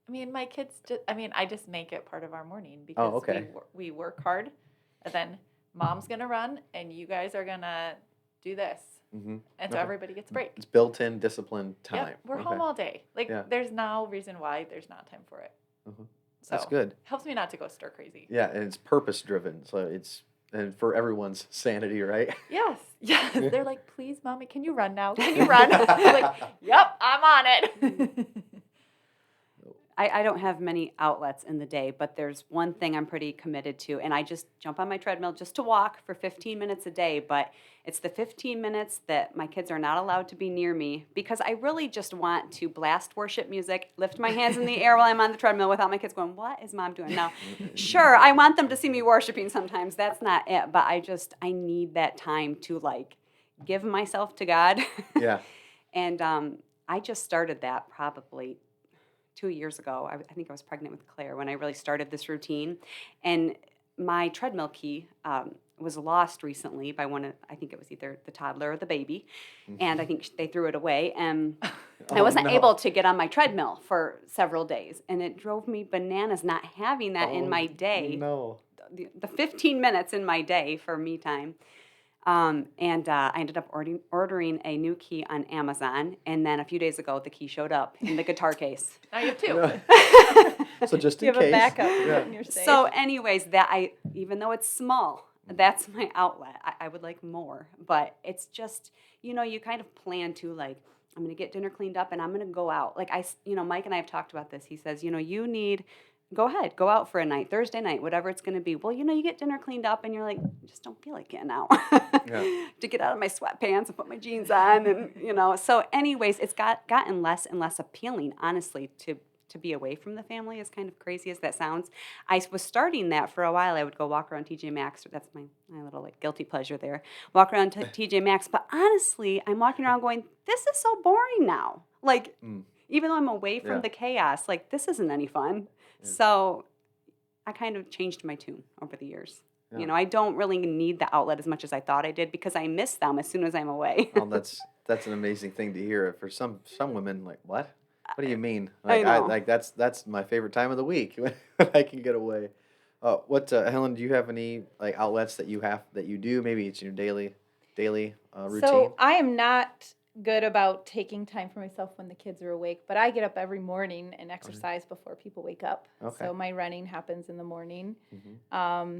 I mean, my kids I just make it part of our morning because okay. we work hard, and then mom's going to run and you guys are going to do this. Mm-hmm. And so Okay. everybody gets a break. It's built-in discipline time. Yep, we're Okay. home all day. Like, Yeah. there's no reason why there's not time for it. Mhm. So That's good. helps me not to go stir crazy. Yeah, and it's purpose-driven, so it's and for everyone's sanity, right? Yes. They're like, please, mommy, can you run now? Can you run? I'm like, yep, I'm on it. I don't have many outlets in the day, but there's one thing I'm pretty committed to, and I just jump on my treadmill just to walk for 15 minutes a day, but it's the 15 minutes that my kids are not allowed to be near me because I really just want to blast worship music, lift my hands in the air while I'm on the treadmill without my kids going, what is mom doing now? Sure, I want them to see me worshiping sometimes. That's not it, but I need that time to like give myself to God. Yeah. And I just started that probably 2 years ago. I think I was pregnant with Claire when I really started this routine. And my treadmill key was lost recently by I think it was either the toddler or the baby. And I think they threw it away. And I wasn't able to get on my treadmill for several days. And it drove me bananas not having that in my day. No. The 15 minutes in my day for me time. And I ended up ordering a new key on Amazon, and then a few days ago, the key showed up in the guitar case. Now you have two. Yeah. So just in You have case. a backup Yeah. in your safe. So, anyways, even though it's small, that's my outlet. I would like more, but it's just, you kind of plan to like, I'm going to get dinner cleaned up and I'm going to go out. Like Mike and I have talked about this. He says, go ahead, go out for a night, Thursday night, whatever it's going to be. Well, you get dinner cleaned up and you're like, I just don't feel like getting out to get out of my sweatpants and put my jeans on. And, so anyways, it's gotten less and less appealing, honestly, to be away from the family, as kind of crazy as that sounds. I was starting that for a while. I would go walk around TJ Maxx. That's my little like guilty pleasure there. Walk around TJ Maxx. But honestly, I'm walking around going, this is so boring now. Like, even though I'm away from the chaos, like, this isn't any fun. Yeah. So I kind of changed my tune over the years. Yeah. I don't really need the outlet as much as I thought I did because I miss them as soon as I'm away. Oh, that's an amazing thing to hear. For some women, like, what? What do you mean? Like, I know. That's my favorite time of the week when I can get away. Helen, do you have any like outlets that you do? Maybe it's your daily routine. So I am not good about taking time for myself when the kids are awake, but I get up every morning and exercise before people wake up. Okay. So my running happens in the morning. Mm-hmm.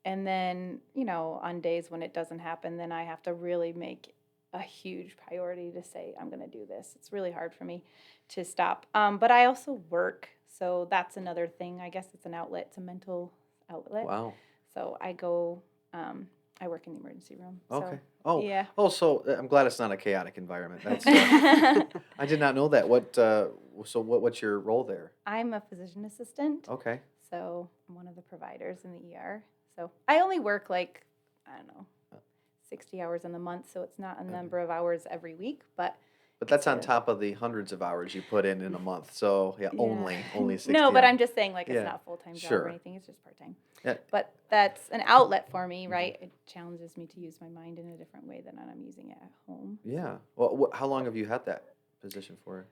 And then, on days when it doesn't happen, then I have to really make a huge priority to say, I'm going to do this. It's really hard for me to stop. But I also work. So that's another thing. I guess it's an outlet. It's a mental outlet. Wow. So I go, I work in the emergency room. Okay. So, Oh. yeah. Oh, so I'm glad it's not a chaotic environment. That's I did not know that. What's your role there? I'm a physician assistant. Okay. So I'm one of the providers in the ER. So I only work like, I don't know, 60 hours in the month. So it's not a number of hours every week, but that's on top of the hundreds of hours you put in a month. So Yeah. only 60. No, but I'm just saying like Yeah. it's not a full-time job Sure. or anything. It's just part-time. Yeah. But that's an outlet for me, right? It challenges me to use my mind in a different way than I'm using it at home. Yeah. Well, how long have you had that position for?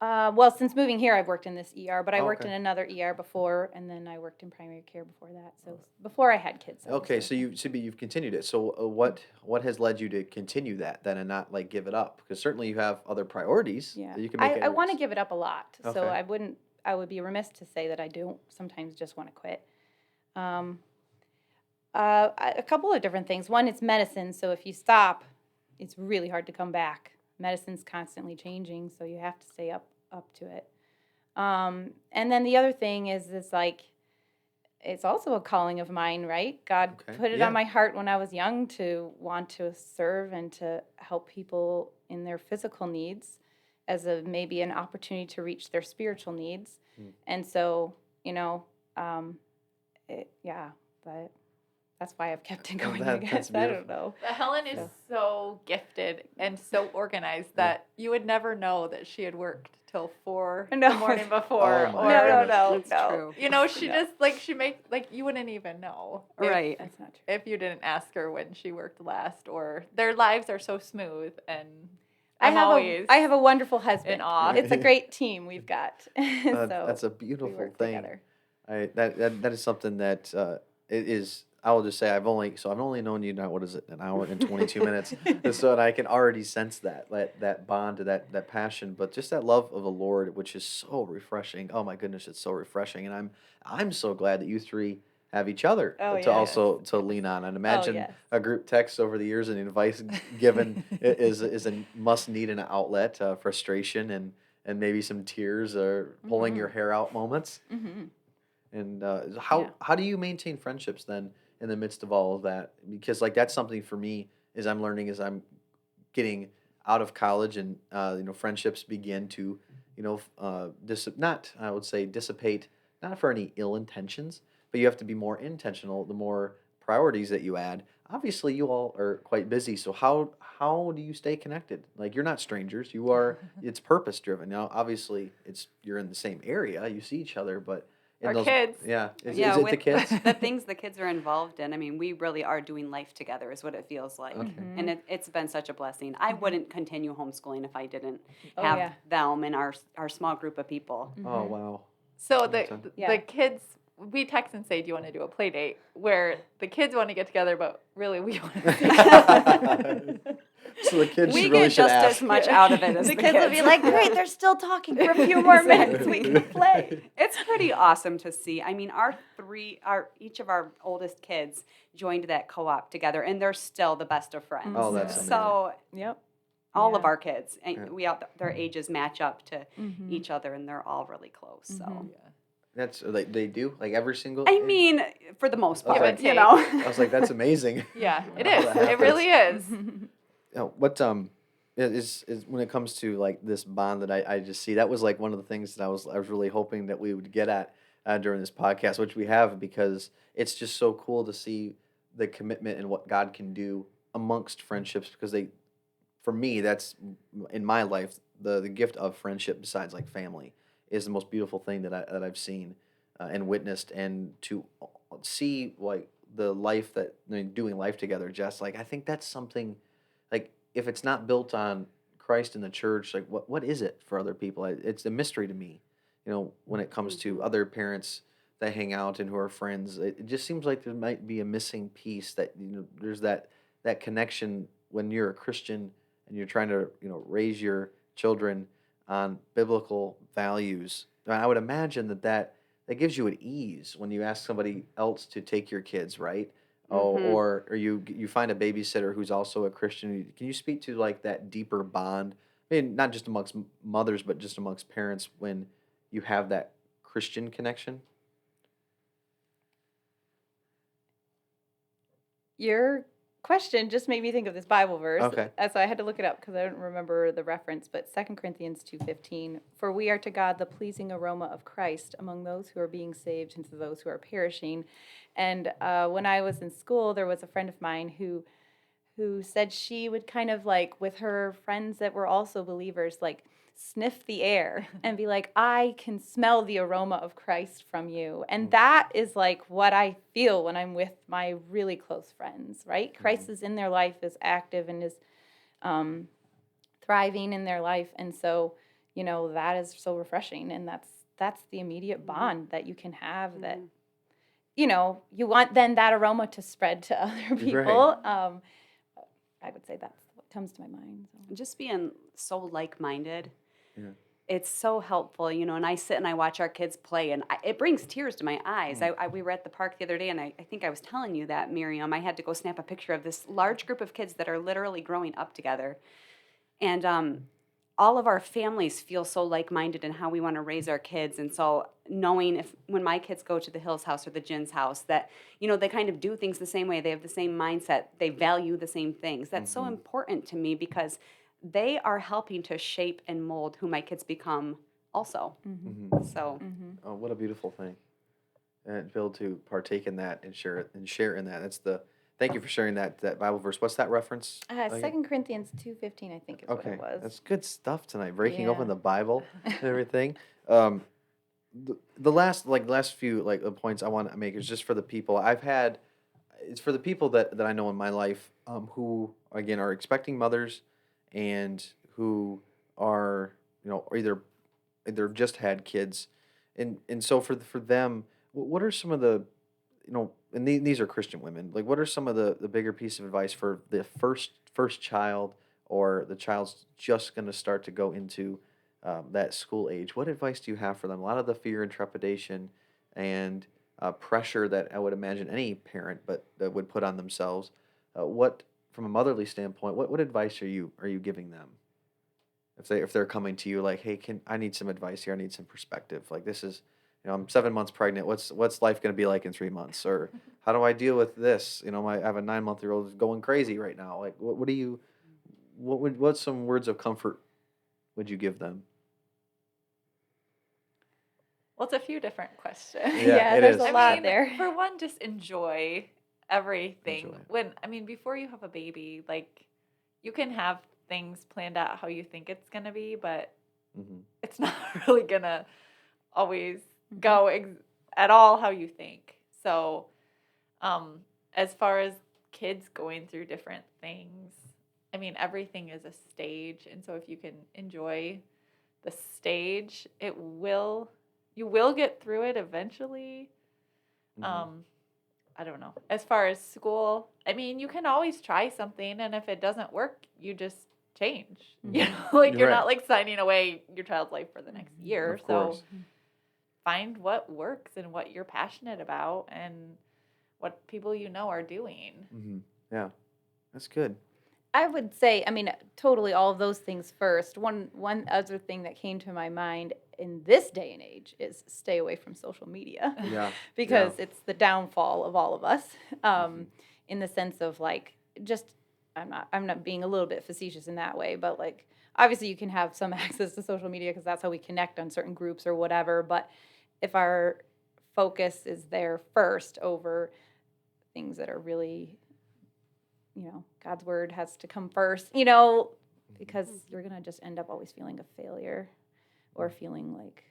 Well, since moving here, I've worked in this ER, but I worked Okay. in another ER before, and then I worked in primary care before that. So before I had kids. I was Okay, so working. you've continued it. So what has led you to continue that then and not like give it up? Because certainly you have other priorities Yeah, that you can make. I want to give it up a lot. So Okay. I would be remiss to say that I don't sometimes just want to quit. A couple of different things. One, it's medicine. So if you stop, it's really hard to come back. Medicine's constantly changing, so you have to stay up to it. And then the other thing is like, it's also a calling of mine, right? God put it on my heart when I was young to want to serve and to help people in their physical needs as maybe an opportunity to reach their spiritual needs. And so, but that's why I've kept it going, I That's guess. I beautiful. don't know. But Helen is So- so gifted and so organized that you would never know that she had worked till 4 No. the morning before. Oh my or, goodness. No. It's true. You know, she No. just, like, she make, like, you wouldn't even know. Right. That's not true. If you didn't ask her when she worked last, or their lives are so smooth, and I I'm always have a wonderful husband. in awe. It's a great team we've got. That's a we beautiful work thing. together. That is something that it is. I will just say I've only known you now. What is it? An hour and 22 minutes. And so and I can already sense that bond, that passion, but just that love of the Lord, which is so refreshing. Oh my goodness, it's so refreshing, and I'm so glad that you three have each other Oh, to yes. also to lean on. And imagine yes. a group text over the years and advice given is a must need an outlet, frustration and maybe some tears or pulling your hair out moments. Mm-hmm. And Yeah. how do you maintain friendships then in the midst of all of that? Because like that's something for me is I'm learning as I'm getting out of college and friendships begin to not I would say dissipate, not for any ill intentions, but you have to be more intentional the more priorities that you add. Obviously you all are quite busy, so how do you stay connected? Like you're not strangers, you are. It's purpose driven. Now obviously you're in the same area, you see each other, but in Our those, kids. yeah, is Yeah, it the with kids? the things the kids are involved in. I mean, we really are doing life together, is what it feels like. Okay. And it's been such a blessing. I wouldn't continue homeschooling if I didn't Oh, have yeah. them and our small group of people. Oh wow. So Okay. Yeah. the kids, we text and say, "Do you want to do a play date?" Where the kids want to get together, but really we want to. So the kids We really get should just ask. as much out of it as The the kids will be like, great, they're still talking for a few more minutes. We can play. It's pretty awesome to see. I mean, each of our oldest kids joined that co-op together, and they're still the best of friends. Oh, that's amazing. So Yep. all of Yeah. our kids, and their ages match up to Mm-hmm. each other, and they're all really close. So That's like they do like every single. I mean, for the most Okay. part, Give and you take. know. I was like, that's amazing. Yeah, it How is. that It happens. really is. What is when it comes to like this bond that I just see, that was like one of the things that I was really hoping that we would get at during this podcast, which we have, because it's just so cool to see the commitment and what God can do amongst friendships, because for me, that's in my life, the gift of friendship besides like family is the most beautiful thing that I've seen and witnessed, and to see like the life that doing life together, just like I think that's something like if it's not built on Christ and the church, like what is it for other people? It's a mystery to me, when it comes to other parents that hang out and who are friends. It just seems like there might be a missing piece, that there's that connection when you're a Christian and you're trying to raise your children on biblical values. And I would imagine that gives you an ease when you ask somebody else to take your kids, right? Oh, Mhm. or you find a babysitter who's also a Christian. Can you speak to like that deeper bond? I mean, not just amongst mothers, but just amongst parents when you have that Christian connection. Your question just made me think of this Bible verse. Okay. So I had to look it up because I don't remember the reference, but 2 Corinthians 2:15, for we are to God the pleasing aroma of Christ among those who are being saved and to those who are perishing. And when I was in school, there was a friend of mine who said she would kind of like, with her friends that were also believers, like sniff the air and be like, I can smell the aroma of Christ from you. And that is like what I feel when I'm with my really close friends, right? Christ is in their life, is active, and is thriving in their life. And so, that is so refreshing. And that's the immediate bond that you can have, that, you want then that aroma to spread to other people. I would say that's what comes to my mind. So. Just being so like-minded. Yeah. It's so helpful, and I sit and I watch our kids play, and it brings tears to my eyes. We were at the park the other day, and I think I was telling you that, Miriam. I had to go snap a picture of this large group of kids that are literally growing up together. And all of our families feel so like-minded in how we want to raise our kids. And so knowing when my kids go to the Hill's house or the Gin's house, that, they kind of do things the same way. They have the same mindset. They value the same things. That's so important to me, because they are helping to shape and mold who my kids become also. So Oh, what a beautiful thing. and Bill to partake in that and share in that. Thank you for sharing that Bible verse. What's that reference? Again? 2 Corinthians 2:15, I think is what Okay, it was. that's good stuff tonight. Breaking Yeah. open the Bible and everything. The last few points I want to make is just for the people I've had. It's for the people that I know in my life who again are expecting mothers and who are or either just had kids, and so for them, what are some of the and these are Christian women. Like, what are some of the bigger piece of advice for the first child or the child's just going to start to go into that school age? What advice do you have for them? A lot of the fear and trepidation and pressure that I would imagine any parent but that would put on themselves. What from a motherly standpoint, what advice are you giving them? If they're coming to you like, hey, I need some advice here. I need some perspective. Like this is, I'm 7 months pregnant. What's life going to be like in 3 months? Or how do I deal with this? I have a 9-month-old who's going crazy right now. Like what's some words of comfort would you give them? Well, it's a few different questions. Yeah, it there's is. a I lot mean, there. for one, just enjoy everything. Enjoy it. Before you have a baby, like you can have things planned out how you think it's gonna be, but it's not really gonna always go at all how you think. So, as far as kids going through different things, I mean, everything is a stage, and so if you can enjoy the stage, you will get through it eventually. I don't know. As far as school, I mean, you can always try something, and if it doesn't work, you just change. You're Right. not like signing away your child's life for the next year. Of course. So find what works and what you're passionate about and what people are doing. Yeah, that's good. I would say, I mean, totally all of those things first. One other thing that came to my mind in this day and age is stay away from social media. Yeah. Because it's the downfall of all of us, in the sense of like, just I'm not being a little bit facetious in that way, but like obviously you can have some access to social media because that's how we connect on certain groups or whatever. But if our focus is there first over things that are really, God's word has to come first, because you're gonna just end up always feeling a failure or feeling like,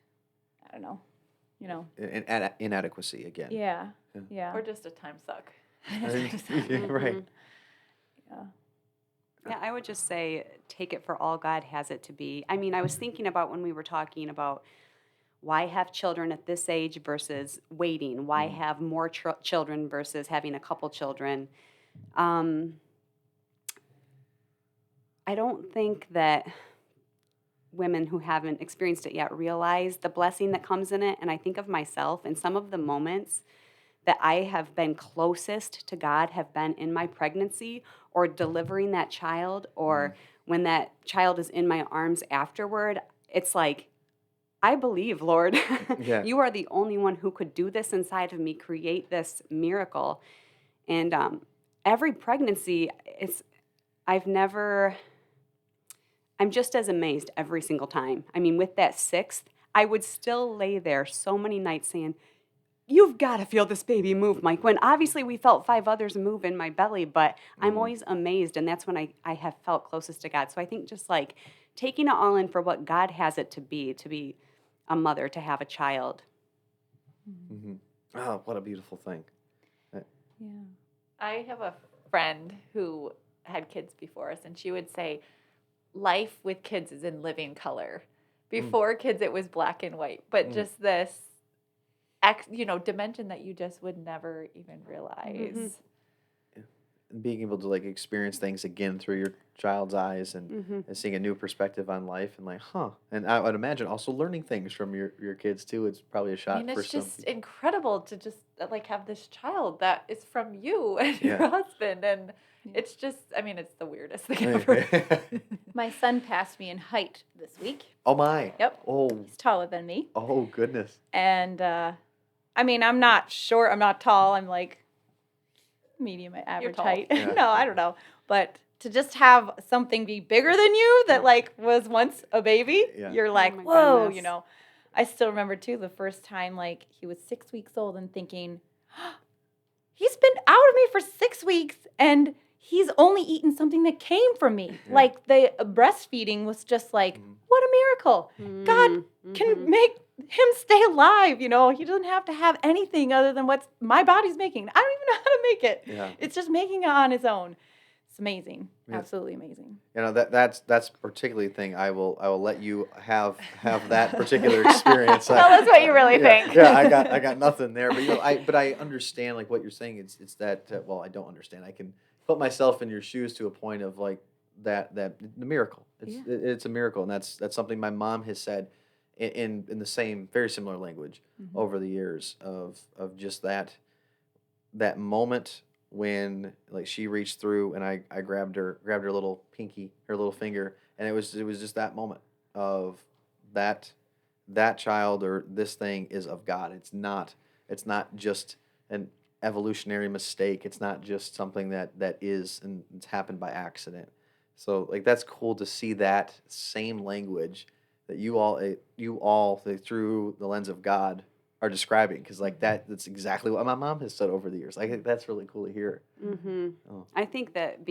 I don't know. Inadequacy again. Yeah. Or just a time suck. Right. Yeah, I would just say take it for all God has it to be. I mean, I was thinking about when we were talking about why have children at this age versus waiting, why have more children versus having a couple children. I don't think that women who haven't experienced it yet realize the blessing that comes in it. And I think of myself, and some of the moments that I have been closest to God have been in my pregnancy or delivering that child, or when that child is in my arms afterward. It's like, I believe, Lord, Yeah. you are the only one who could do this inside of me, create this miracle. And every pregnancy, I'm just as amazed every single time. I mean, with that 6th, I would still lay there so many nights saying, you've got to feel this baby move, Mike. When obviously we felt 5 others move in my belly, but I'm always amazed, and that's when I have felt closest to God. So I think just like taking it all in for what God has it to be a mother, to have a child. Oh, what a beautiful thing. Yeah. I have a friend who had kids before us, and she would say, life with kids is in living color. Before kids, it was black and white, but just this, dimension that you just would never even realize. And being able to experience things again through your child's eyes and seeing a new perspective on life and and I would imagine also learning things from your kids too. It's probably a shot I mean, for it's some just people. incredible to just have this child that is from you and your husband, and it's just, I mean, it's the weirdest thing ever. My son passed me in height this week. Oh my. Yep. Oh. He's taller than me. Oh goodness. And I mean, I'm not short, I'm not tall, I'm like medium average tall. height. Yeah. No, I don't know. But to just have something be bigger than you that was once a baby, Yeah. you're like, my whoa, goodness. I still remember too the first time like he was 6 weeks old and thinking, he's been out of me for 6 weeks and he's only eaten something that came from me. Yeah. Like the breastfeeding was just like, Mhm. what a miracle. God can make him stay alive. You know, he doesn't have to have anything other than what my body's making. I don't even know how to make it. Yeah. It's just making it on its own. It's amazing. Yeah. Absolutely amazing. You know, that's particularly thing I will let you have that particular experience. Tell us what you really think. Yeah, I got nothing there, but I understand like what you're saying. It's that well, I don't understand. I can put myself in your shoes to a point of like that the miracle. It's a miracle, and that's something my mom has said in the same very similar language over the years of just that moment when like she reached through and I grabbed her little pinky, her little finger, and it was just that moment of that child or this thing is of God. It's not just an evolutionary mistake. It's not just something that is and it's happened by accident. So like that's cool to see that same language that you all through the lens of God are describing, because like that's exactly what my mom has said over the years. I think that's really cool to hear. Oh. I think that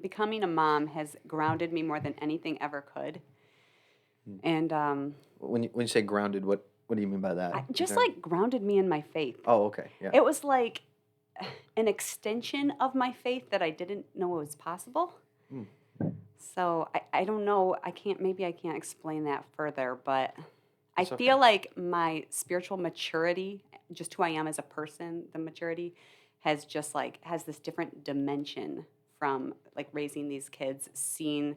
becoming a mom has grounded me more than anything ever could. And When you say grounded, what do you mean by that? just like grounded me in my faith. Oh, okay, yeah. It was like an extension of my faith that I didn't know was possible. So I don't know. Maybe I can't explain that further, but I It's okay. feel like my spiritual maturity, just who I am as a person, the maturity has just like has this different dimension from like raising these kids, seeing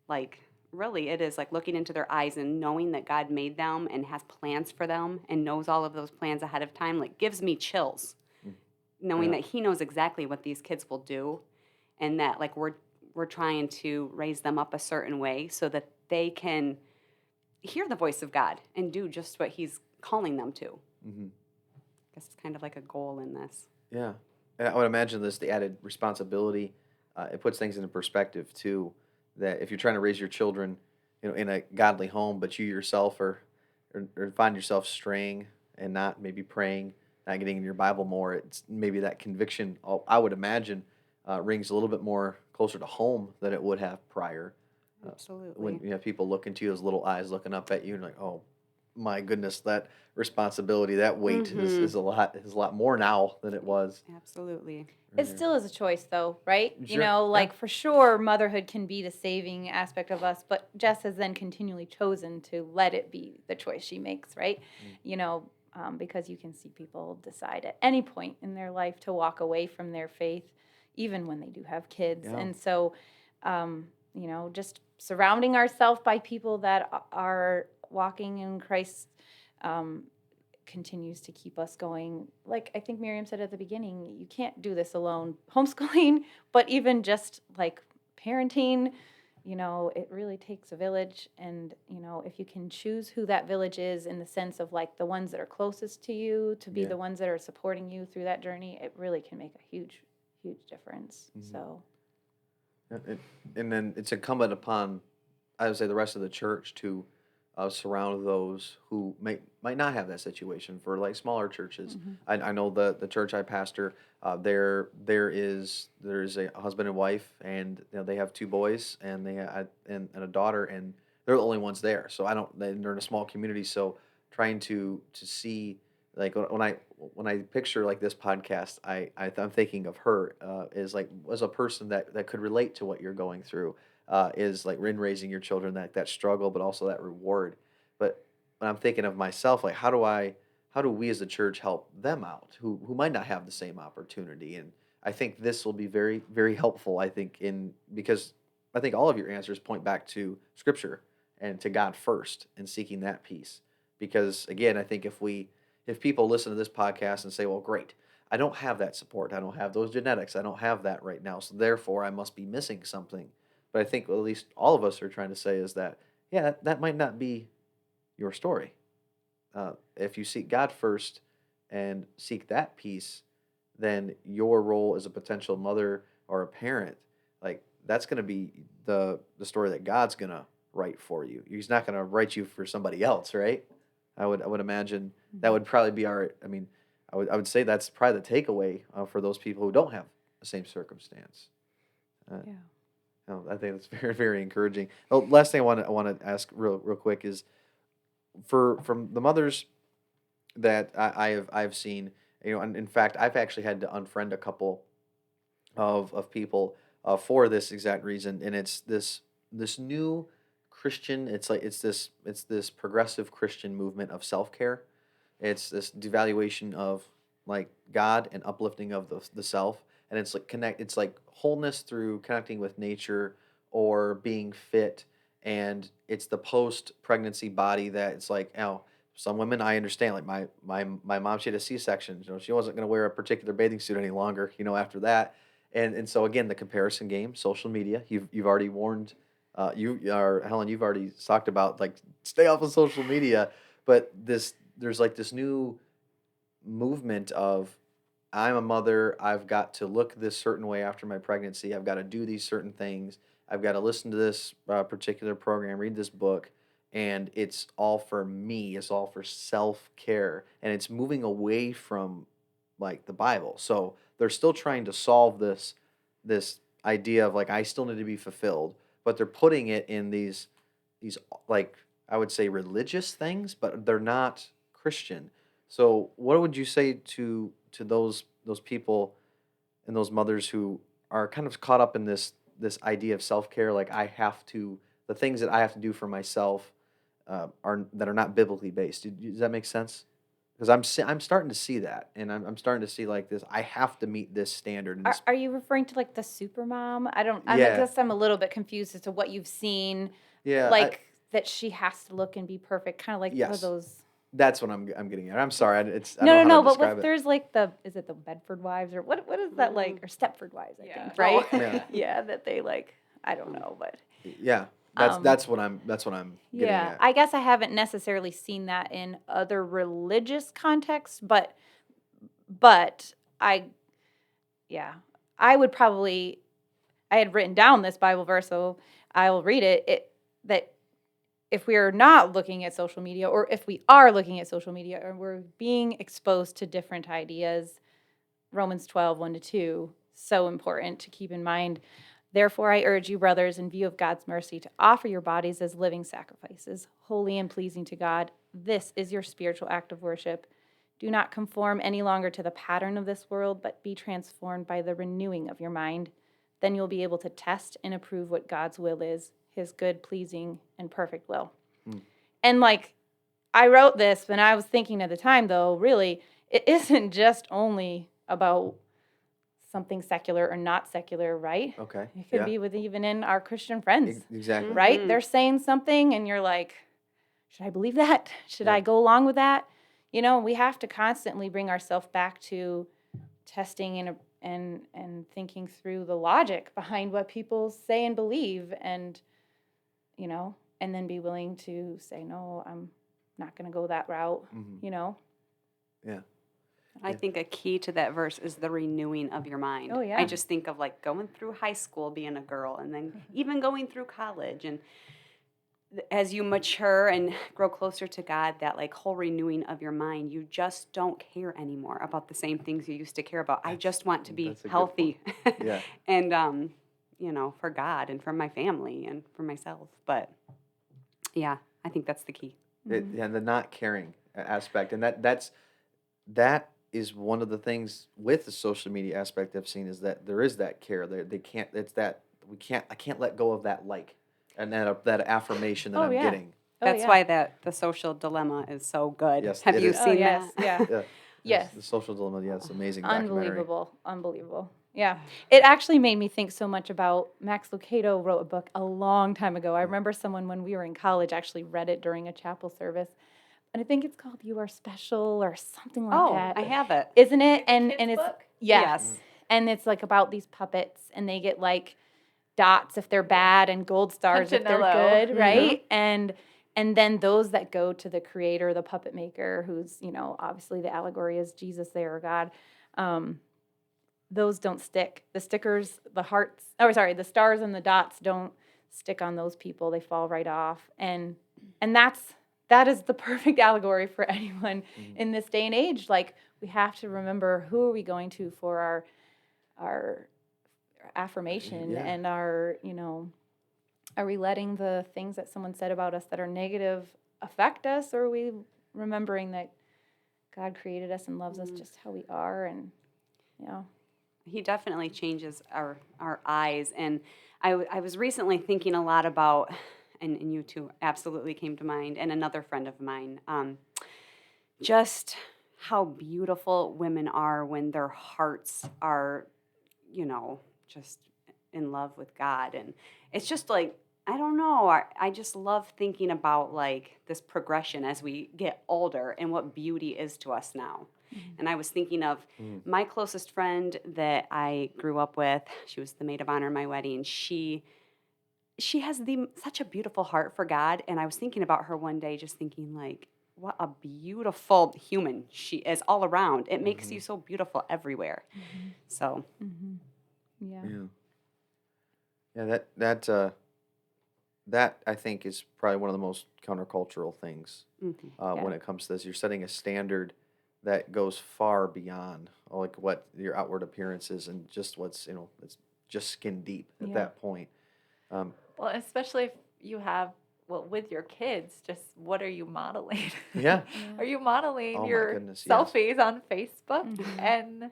like really it is like looking into their eyes and knowing that God made them and has plans for them and knows all of those plans ahead of time, like gives me chills. Knowing Yeah. that he knows exactly what these kids will do, and that like we're trying to raise them up a certain way so that they can hear the voice of God and do just what he's calling them to. Mm-hmm. I guess it's kind of like a goal in this. Yeah, and I would imagine the added responsibility. It puts things into perspective too. That if you're trying to raise your children, in a godly home, but you yourself or find yourself straying and not maybe praying, not getting in your Bible more, it's maybe that conviction. I would imagine rings a little bit more closer to home than it would have prior. Absolutely. When you have people looking to you, those little eyes looking up at you, and like, oh my goodness, that responsibility, that weight is a lot more now than it was. Absolutely. It still is a choice, though, right? You Sure, know, yeah. like for sure, motherhood can be the saving aspect of us, but Jess has then continually chosen to let it be the choice she makes, right? You know, because you can see people decide at any point in their life to walk away from their faith, even when they do have kids. Yeah. And so, you know, just surrounding ourselves by people that are walking in Christ continues to keep us going. Like I think Miriam said at the beginning, you can't do this alone. Homeschooling, but even just like parenting, you know, it really takes a village. And, you know, if you can choose who that village is in the sense of like the ones that are closest to you to be Yeah. the ones that are supporting you through that journey, it really can make a huge, huge difference. So, And then it's incumbent upon, I would say, the rest of the church to surround those who might not have that situation. For like smaller churches, I know the church I pastor. There is a husband and wife, and they have 2 boys, and and a daughter, and they're the only ones there. So they're in a small community. So trying to see like when I picture like this podcast, I'm thinking of her is like as a person that could relate to what you're going through. Is like in raising your children, that struggle, but also that reward. But when I'm thinking of myself, like how do we as a church help them out who might not have the same opportunity? And I think this will be very, very helpful. I think because I think all of your answers point back to Scripture and to God first and seeking that peace. Because again, I think if people listen to this podcast and say, well, great, I don't have that support, I don't have those genetics, I don't have that right now, so therefore I must be missing something. But I think at least all of us are trying to say is that, yeah, that might not be your story. If you seek God first and seek that peace, then your role as a potential mother or a parent, like that's going to be the story that God's going to write for you. He's not going to write you for somebody else, right? I would imagine that would probably be our. I mean, I would say that's probably the takeaway for those people who don't have the same circumstance. Yeah. No, I think that's very, very encouraging. Oh, last thing I want to ask real quick is from the mothers that I've seen, and in fact, I've actually had to unfriend a couple of people for this exact reason, and it's this new Christian. It's this progressive Christian movement of self care. It's this devaluation of like God and uplifting of the self, and it's like connect. It's like wholeness through connecting with nature or being fit, and it's the post pregnancy body that it's like, oh, some women I understand. Like my mom, she had a C-section. She wasn't going to wear a particular bathing suit any longer. After that, and so again, the comparison game, social media. You've already warned. You are Helen. You've already talked about like stay off of social media, but there's like this new movement of I'm a mother. I've got to look this certain way after my pregnancy. I've got to do these certain things. I've got to listen to this particular program, read this book, and it's all for me. It's all for self care, and it's moving away from like the Bible. So they're still trying to solve this idea of like I still need to be fulfilled, but they're putting it in these like I would say religious things, but they're not Christian. So what would you say to those people and those mothers who are kind of caught up in this idea of self care? Like the things that I have to do for myself are not biblically based. Does that make sense? Because I'm starting to see that, and I'm starting to see like this. I have to meet this standard. And this, Are you referring to like the super mom? I yeah, guess I'm a little bit confused as to what you've seen, yeah, like that she has to look and be perfect, kind of like one of yes, those. that's what I'm getting at. I'm sorry, I No, don't no, know how no. to But describe it. there's like is it the Bedford Wives or what is that like, or Stepford Wives? I Yeah. think, right? Oh. Yeah. Yeah, that they like. I don't know, but Yeah, um, that's what I'm getting yeah. at. I guess I haven't necessarily seen that in other religious contexts, but I, yeah, I would probably. I had written down this Bible verse, so I will read it. That if we are not looking at social media, or if we are looking at social media, or we're being exposed to different ideas, Romans 12:1-2, so important to keep in mind. Therefore, I urge you, brothers, in view of God's mercy, to offer your bodies as living sacrifices, holy and pleasing to God. This is your spiritual act of worship. Do not conform any longer to the pattern of this world, but be transformed by the renewing of your mind. Then you'll be able to test and approve what God's will is, his good, pleasing, and perfect will. Mm. And like, I wrote this when I was thinking at the time, though, really, it isn't just only about something secular or not secular, right? Okay. It could Yeah. be with even in our Christian friends, Exactly. right? Mhm. They're saying something and you're like, should I believe that? Should Yeah. I go along with that? We have to constantly bring ourselves back to testing and thinking through the logic behind what people say and believe, and and then be willing to say, no, I'm not going to go that route. Mhm. Yeah. I think a key to that verse is the renewing of your mind. Oh, yeah. I just think of like going through high school being a girl and then even going through college, and as you mature and grow closer to God, that like whole renewing of your mind, you just don't care anymore about the same things you used to care about. I just want to be that's a good healthy Yeah. and for God and for my family and for myself. But yeah, I think that's the key. Yeah, the not caring aspect, and that is one of the things with the social media aspect I've seen is that there is that care. They can't. It's that we can't. I can't let go of that and that affirmation that Oh, I'm yeah. getting. Oh, That's yeah. why the social dilemma is so good. Yes, Have it you is. Oh, seen yes. that? Yeah. Yeah. Yes. The social dilemma. Yeah, it's an amazing documentary. Unbelievable. Yeah. It actually made me think so much about Max Lucado wrote a book a long time ago. I remember someone when we were in college actually read it during a chapel service. And I think it's called You Are Special or something like Oh, that. I have it. Isn't it? Like the And kids' it's book? yes. And it's like about these puppets and they get like dots if they're bad and gold stars if they're Punchinello. good, right? And then those that go to the creator, the puppet maker, who's, obviously the allegory is Jesus there or God. Those don't stick. The stickers, the stars and the dots don't stick on those people. They fall right off. And that is the perfect allegory for anyone Mhm. in this day and age. Like, we have to remember, who are we going to for our affirmation, Yeah. and our, are we letting the things that someone said about us that are negative affect us, or are we remembering that God created us and loves us just how we are? And He definitely changes our eyes. And I was recently thinking a lot about, and you two absolutely came to mind, and another friend of mine, just how beautiful women are when their hearts are, just in love with God. And it's just like, I don't know, I just love thinking about like this progression as we get older and what beauty is to us now. And I was thinking of my closest friend that I grew up with. She was the maid of honor in my wedding. She has such a beautiful heart for God. And I was thinking about her one day, just thinking like, what a beautiful human she is all around. It makes you so beautiful everywhere. So yeah. Yeah, that I think is probably one of the most countercultural things when it comes to this. You're setting a standard that goes far beyond like what your outward appearance is, and just what's it's just skin deep at that point. Um, Well, especially if you have, with your kids, just what are you modeling? yeah. Are you modeling Oh my your goodness, yes. selfies on Facebook? And,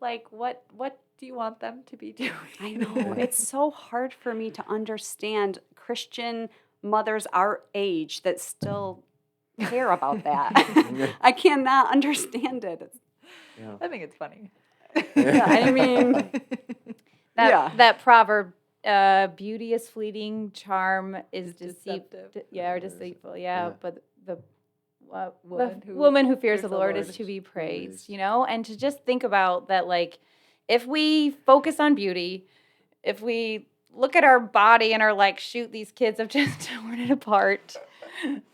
like, what do you want them to be doing? I know. It's so hard for me to understand Christian mothers our age that still care about that. I cannot understand it. Yeah. I think it's funny. Yeah, I mean, That proverb, beauty is fleeting, charm is deceptive. or deceitful. Yeah, Yeah. but the Woman who woman who fears the the Lord Lord is to be praised, praised. and to just think about that, like, if we focus on beauty, if we look at our body and are like, shoot, these kids have just torn it apart,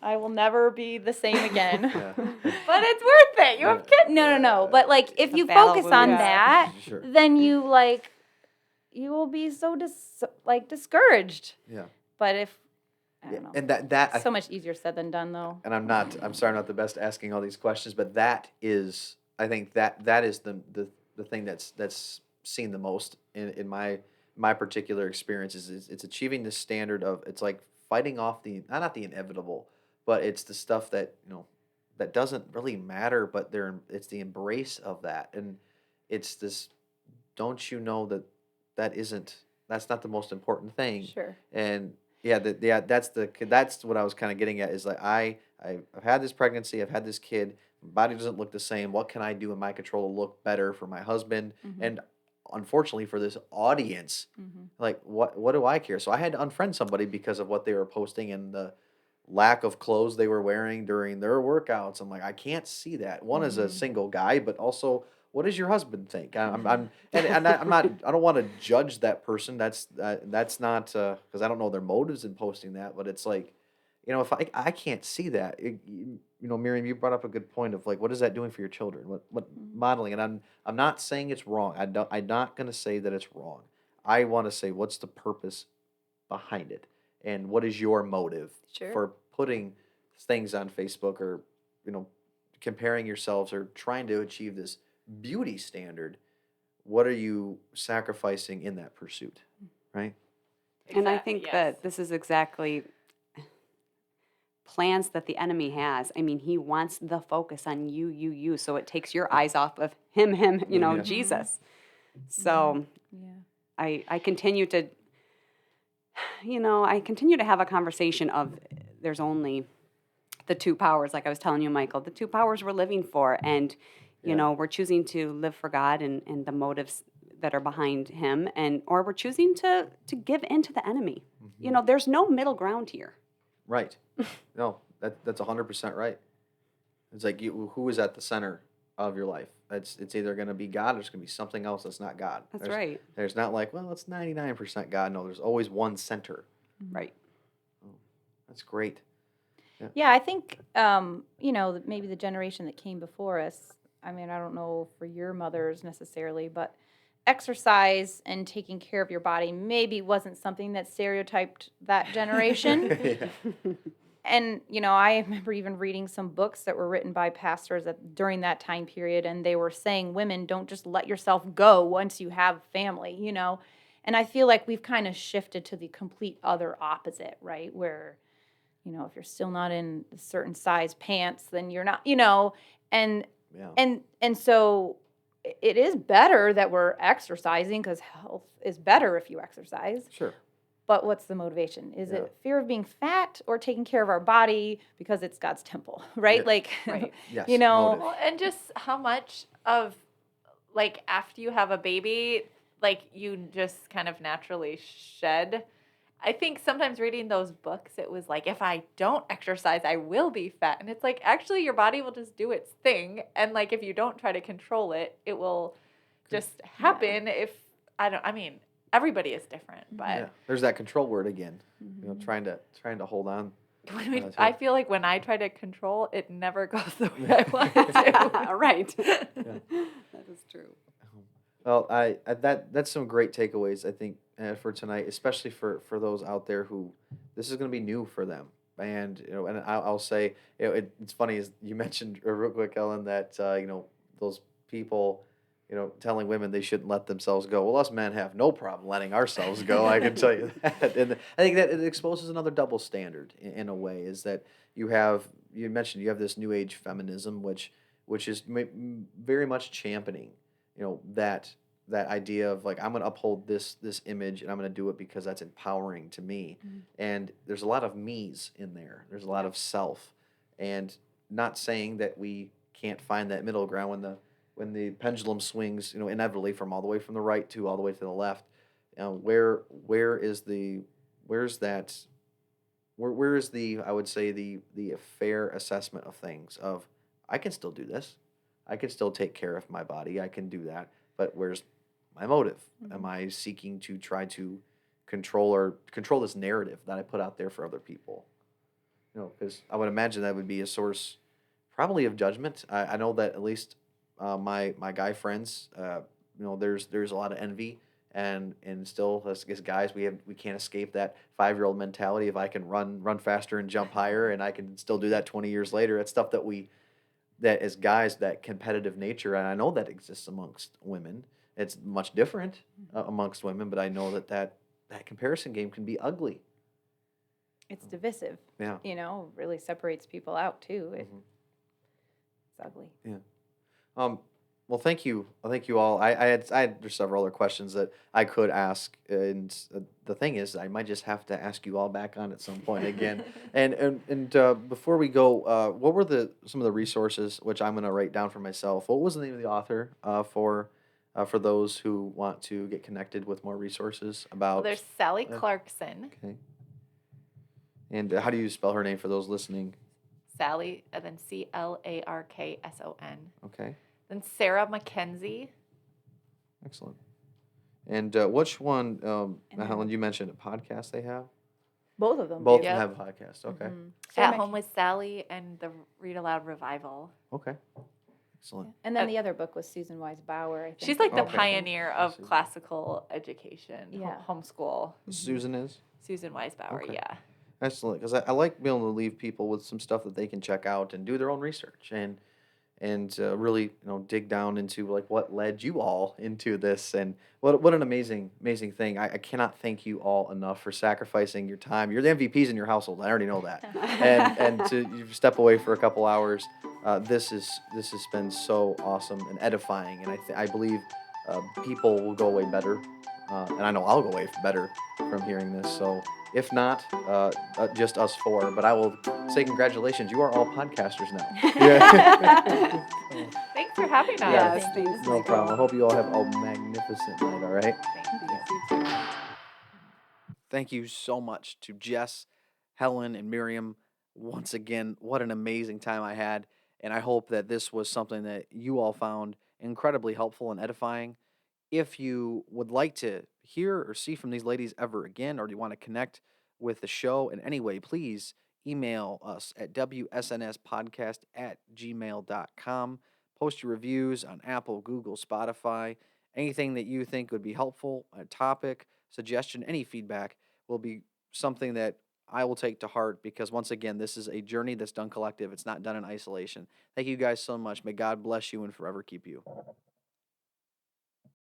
I will never be the same again. Yeah. But it's worth it. You have kids. No. But like, if The you battle focus on wounds. that, Sure. then you will be so discouraged. Yeah. But if I Yeah, don't know, and that so much easier said than done, though. and I'm sorry, I'm not the best asking all these questions, but I think that is the thing that's seen the most in my particular experience is it's achieving this standard of, it's like fighting off the not the inevitable, but it's the stuff that that doesn't really matter, but it's the embrace of that. And it's this, don't you know that's not the most important thing. Sure. And that's what I was kind of getting at, is like I've had this pregnancy, I've had this kid, my body doesn't look the same. What can I do in my control to look better for my husband, and unfortunately for this audience? Like, what do I care? So I had to unfriend somebody because of what they were posting and the lack of clothes they were wearing during their workouts. I'm like, I can't see that. One, as a single guy, but also, what does your husband think? I'm not. I don't want to judge that person. That's not because I don't know their motives in posting that. But it's like, if I can't see that. Miriam, you brought up a good point of like, what is that doing for your children? What modeling? And I'm not saying it's wrong. I'm not going to say that it's wrong. I want to say, what's the purpose behind it, and what is your motive for putting things on Facebook, or comparing yourselves, or trying to achieve this beauty standard? What are you sacrificing in that pursuit, right? and I think that this is exactly plans that the enemy has. I mean, he wants the focus on you, so it takes your eyes off of him, Yeah. Jesus. So I continue to, I continue to have a conversation of, there's only the two powers, like I was telling you, Michael, the two powers we're living for. And, we're choosing to live for God and the motives that are behind him, or we're choosing to give in to the enemy. There's no middle ground here. Right. No, that's 100% right. It's like, who is at the center of your life? It's either going to be God, or it's going to be something else that's not God. That's right. There's not like, well, it's 99% God. No, there's always one center. Right. Oh, that's great. Yeah, I think, maybe the generation that came before us, I mean, I don't know for your mothers necessarily, but exercise and taking care of your body maybe wasn't something that stereotyped that generation. Yeah. And I remember even reading some books that were written by pastors during that time period, and they were saying, women, don't just let yourself go once you have family. And I feel like we've kind of shifted to the complete other opposite, right? Where, if you're still not in a certain size pants, then you're not, and Yeah. and so it is better that we're exercising, because health is better if you exercise. Sure. But what's the motivation? Is Yeah. it fear of being fat, or taking care of our body because it's God's temple, right? Yeah. Like, Right. Yes. Motive. Well, and just how much of, like, after you have a baby, like, you just kind of naturally shed. I think sometimes reading those books, it was like, if I don't exercise, I will be fat. And it's like, actually, your body will just do its thing. And, like, if you don't try to control it, it will just happen. I mean, everybody is different, but Yeah. There's that control word again. Mm-hmm. Trying to hold on. I feel like when I try to control, it never goes the way I want it to. Right. That is true. Well, that's some great takeaways, I think, for tonight, especially for those out there who this is going to be new for them. And and I'll say, it's funny as you mentioned real quick, Ellen, that those people, telling women they shouldn't let themselves go. Well, us men have no problem letting ourselves go. I can tell you that. And I think that it exposes another double standard in a way. Is that you mentioned you have this new age feminism, which is very much championing that idea of, like, I'm going to uphold this image, and I'm going to do it because that's empowering to me. And there's a lot of me's in there. There's a lot of self, and not saying that we can't find that middle ground when the pendulum swings, inevitably from all the way from the right to all the way to the left. Where is the I would say the fair assessment of things of, I can still do this. I can still take care of my body. I can do that. But where's my motive? Am I seeking to try to control this narrative that I put out there for other people? Because I would imagine that would be a source probably of judgment. I know that at least my guy friends, there's a lot of envy, and still as guys we can't escape that 5-year-old mentality of, I can run faster and jump higher, and I can still do that 20 years later. It's stuff that as guys, that competitive nature, and I know that exists amongst women. It's much different amongst women, but I know that comparison game can be ugly. It's divisive. Yeah. Really separates people out too. It's ugly. Yeah. Well, thank you. Thank you all. I had there's several other questions that I could ask, and the thing is, I might just have to ask you all back on at some point again. And before we go, what were some of the resources, which I'm going to write down for myself? What was the name of the author for those who want to get connected with more resources about? Well, there's Sally Clarkson. Okay. And how do you spell her name for those listening? Sally, and then Clarkson. Okay. Then Sarah McKenzie. Excellent. And which one, Helen, you mentioned a podcast they have? Both of them. Both do. of them have a podcast. Okay. At Home with Sally and the Read Aloud Revival. Okay. Excellent. And then the other book was Susan Wise Bauer. I think. She's like the Okay. pioneer of Susan. classical education, Yeah. homeschool. Susan is? Susan Wise Bauer, Okay. yeah. Excellent. Because I like being able to leave people with some stuff that they can check out and do their own research and really dig down into, like, what led you all into this, and what an amazing thing. I cannot thank you all enough for sacrificing your time. You're the MVPs in your household. I already know that. and to you step away for a couple hours, this has been so awesome and edifying, and I believe people will go away better, and I know I'll go away better from hearing this. So if not, just us four, but I will say congratulations. You are all podcasters now. Yeah. Thanks for having us. Yes, thanks. No problem. I hope you all have a magnificent night, all right? Thank you so much to Jess, Helen, and Miriam. Once again, what an amazing time I had. And I hope that this was something that you all found incredibly helpful and edifying. If you would like to hear or see from these ladies ever again, or do you want to connect with the show in any way, please email us at wsnspodcast@gmail.com. Post your reviews on Apple, Google, Spotify. Anything that you think would be helpful, a topic, suggestion, any feedback will be something that I will take to heart, because once again, this is a journey that's done collective. It's not done in isolation. Thank you guys so much. May God bless you and forever keep you.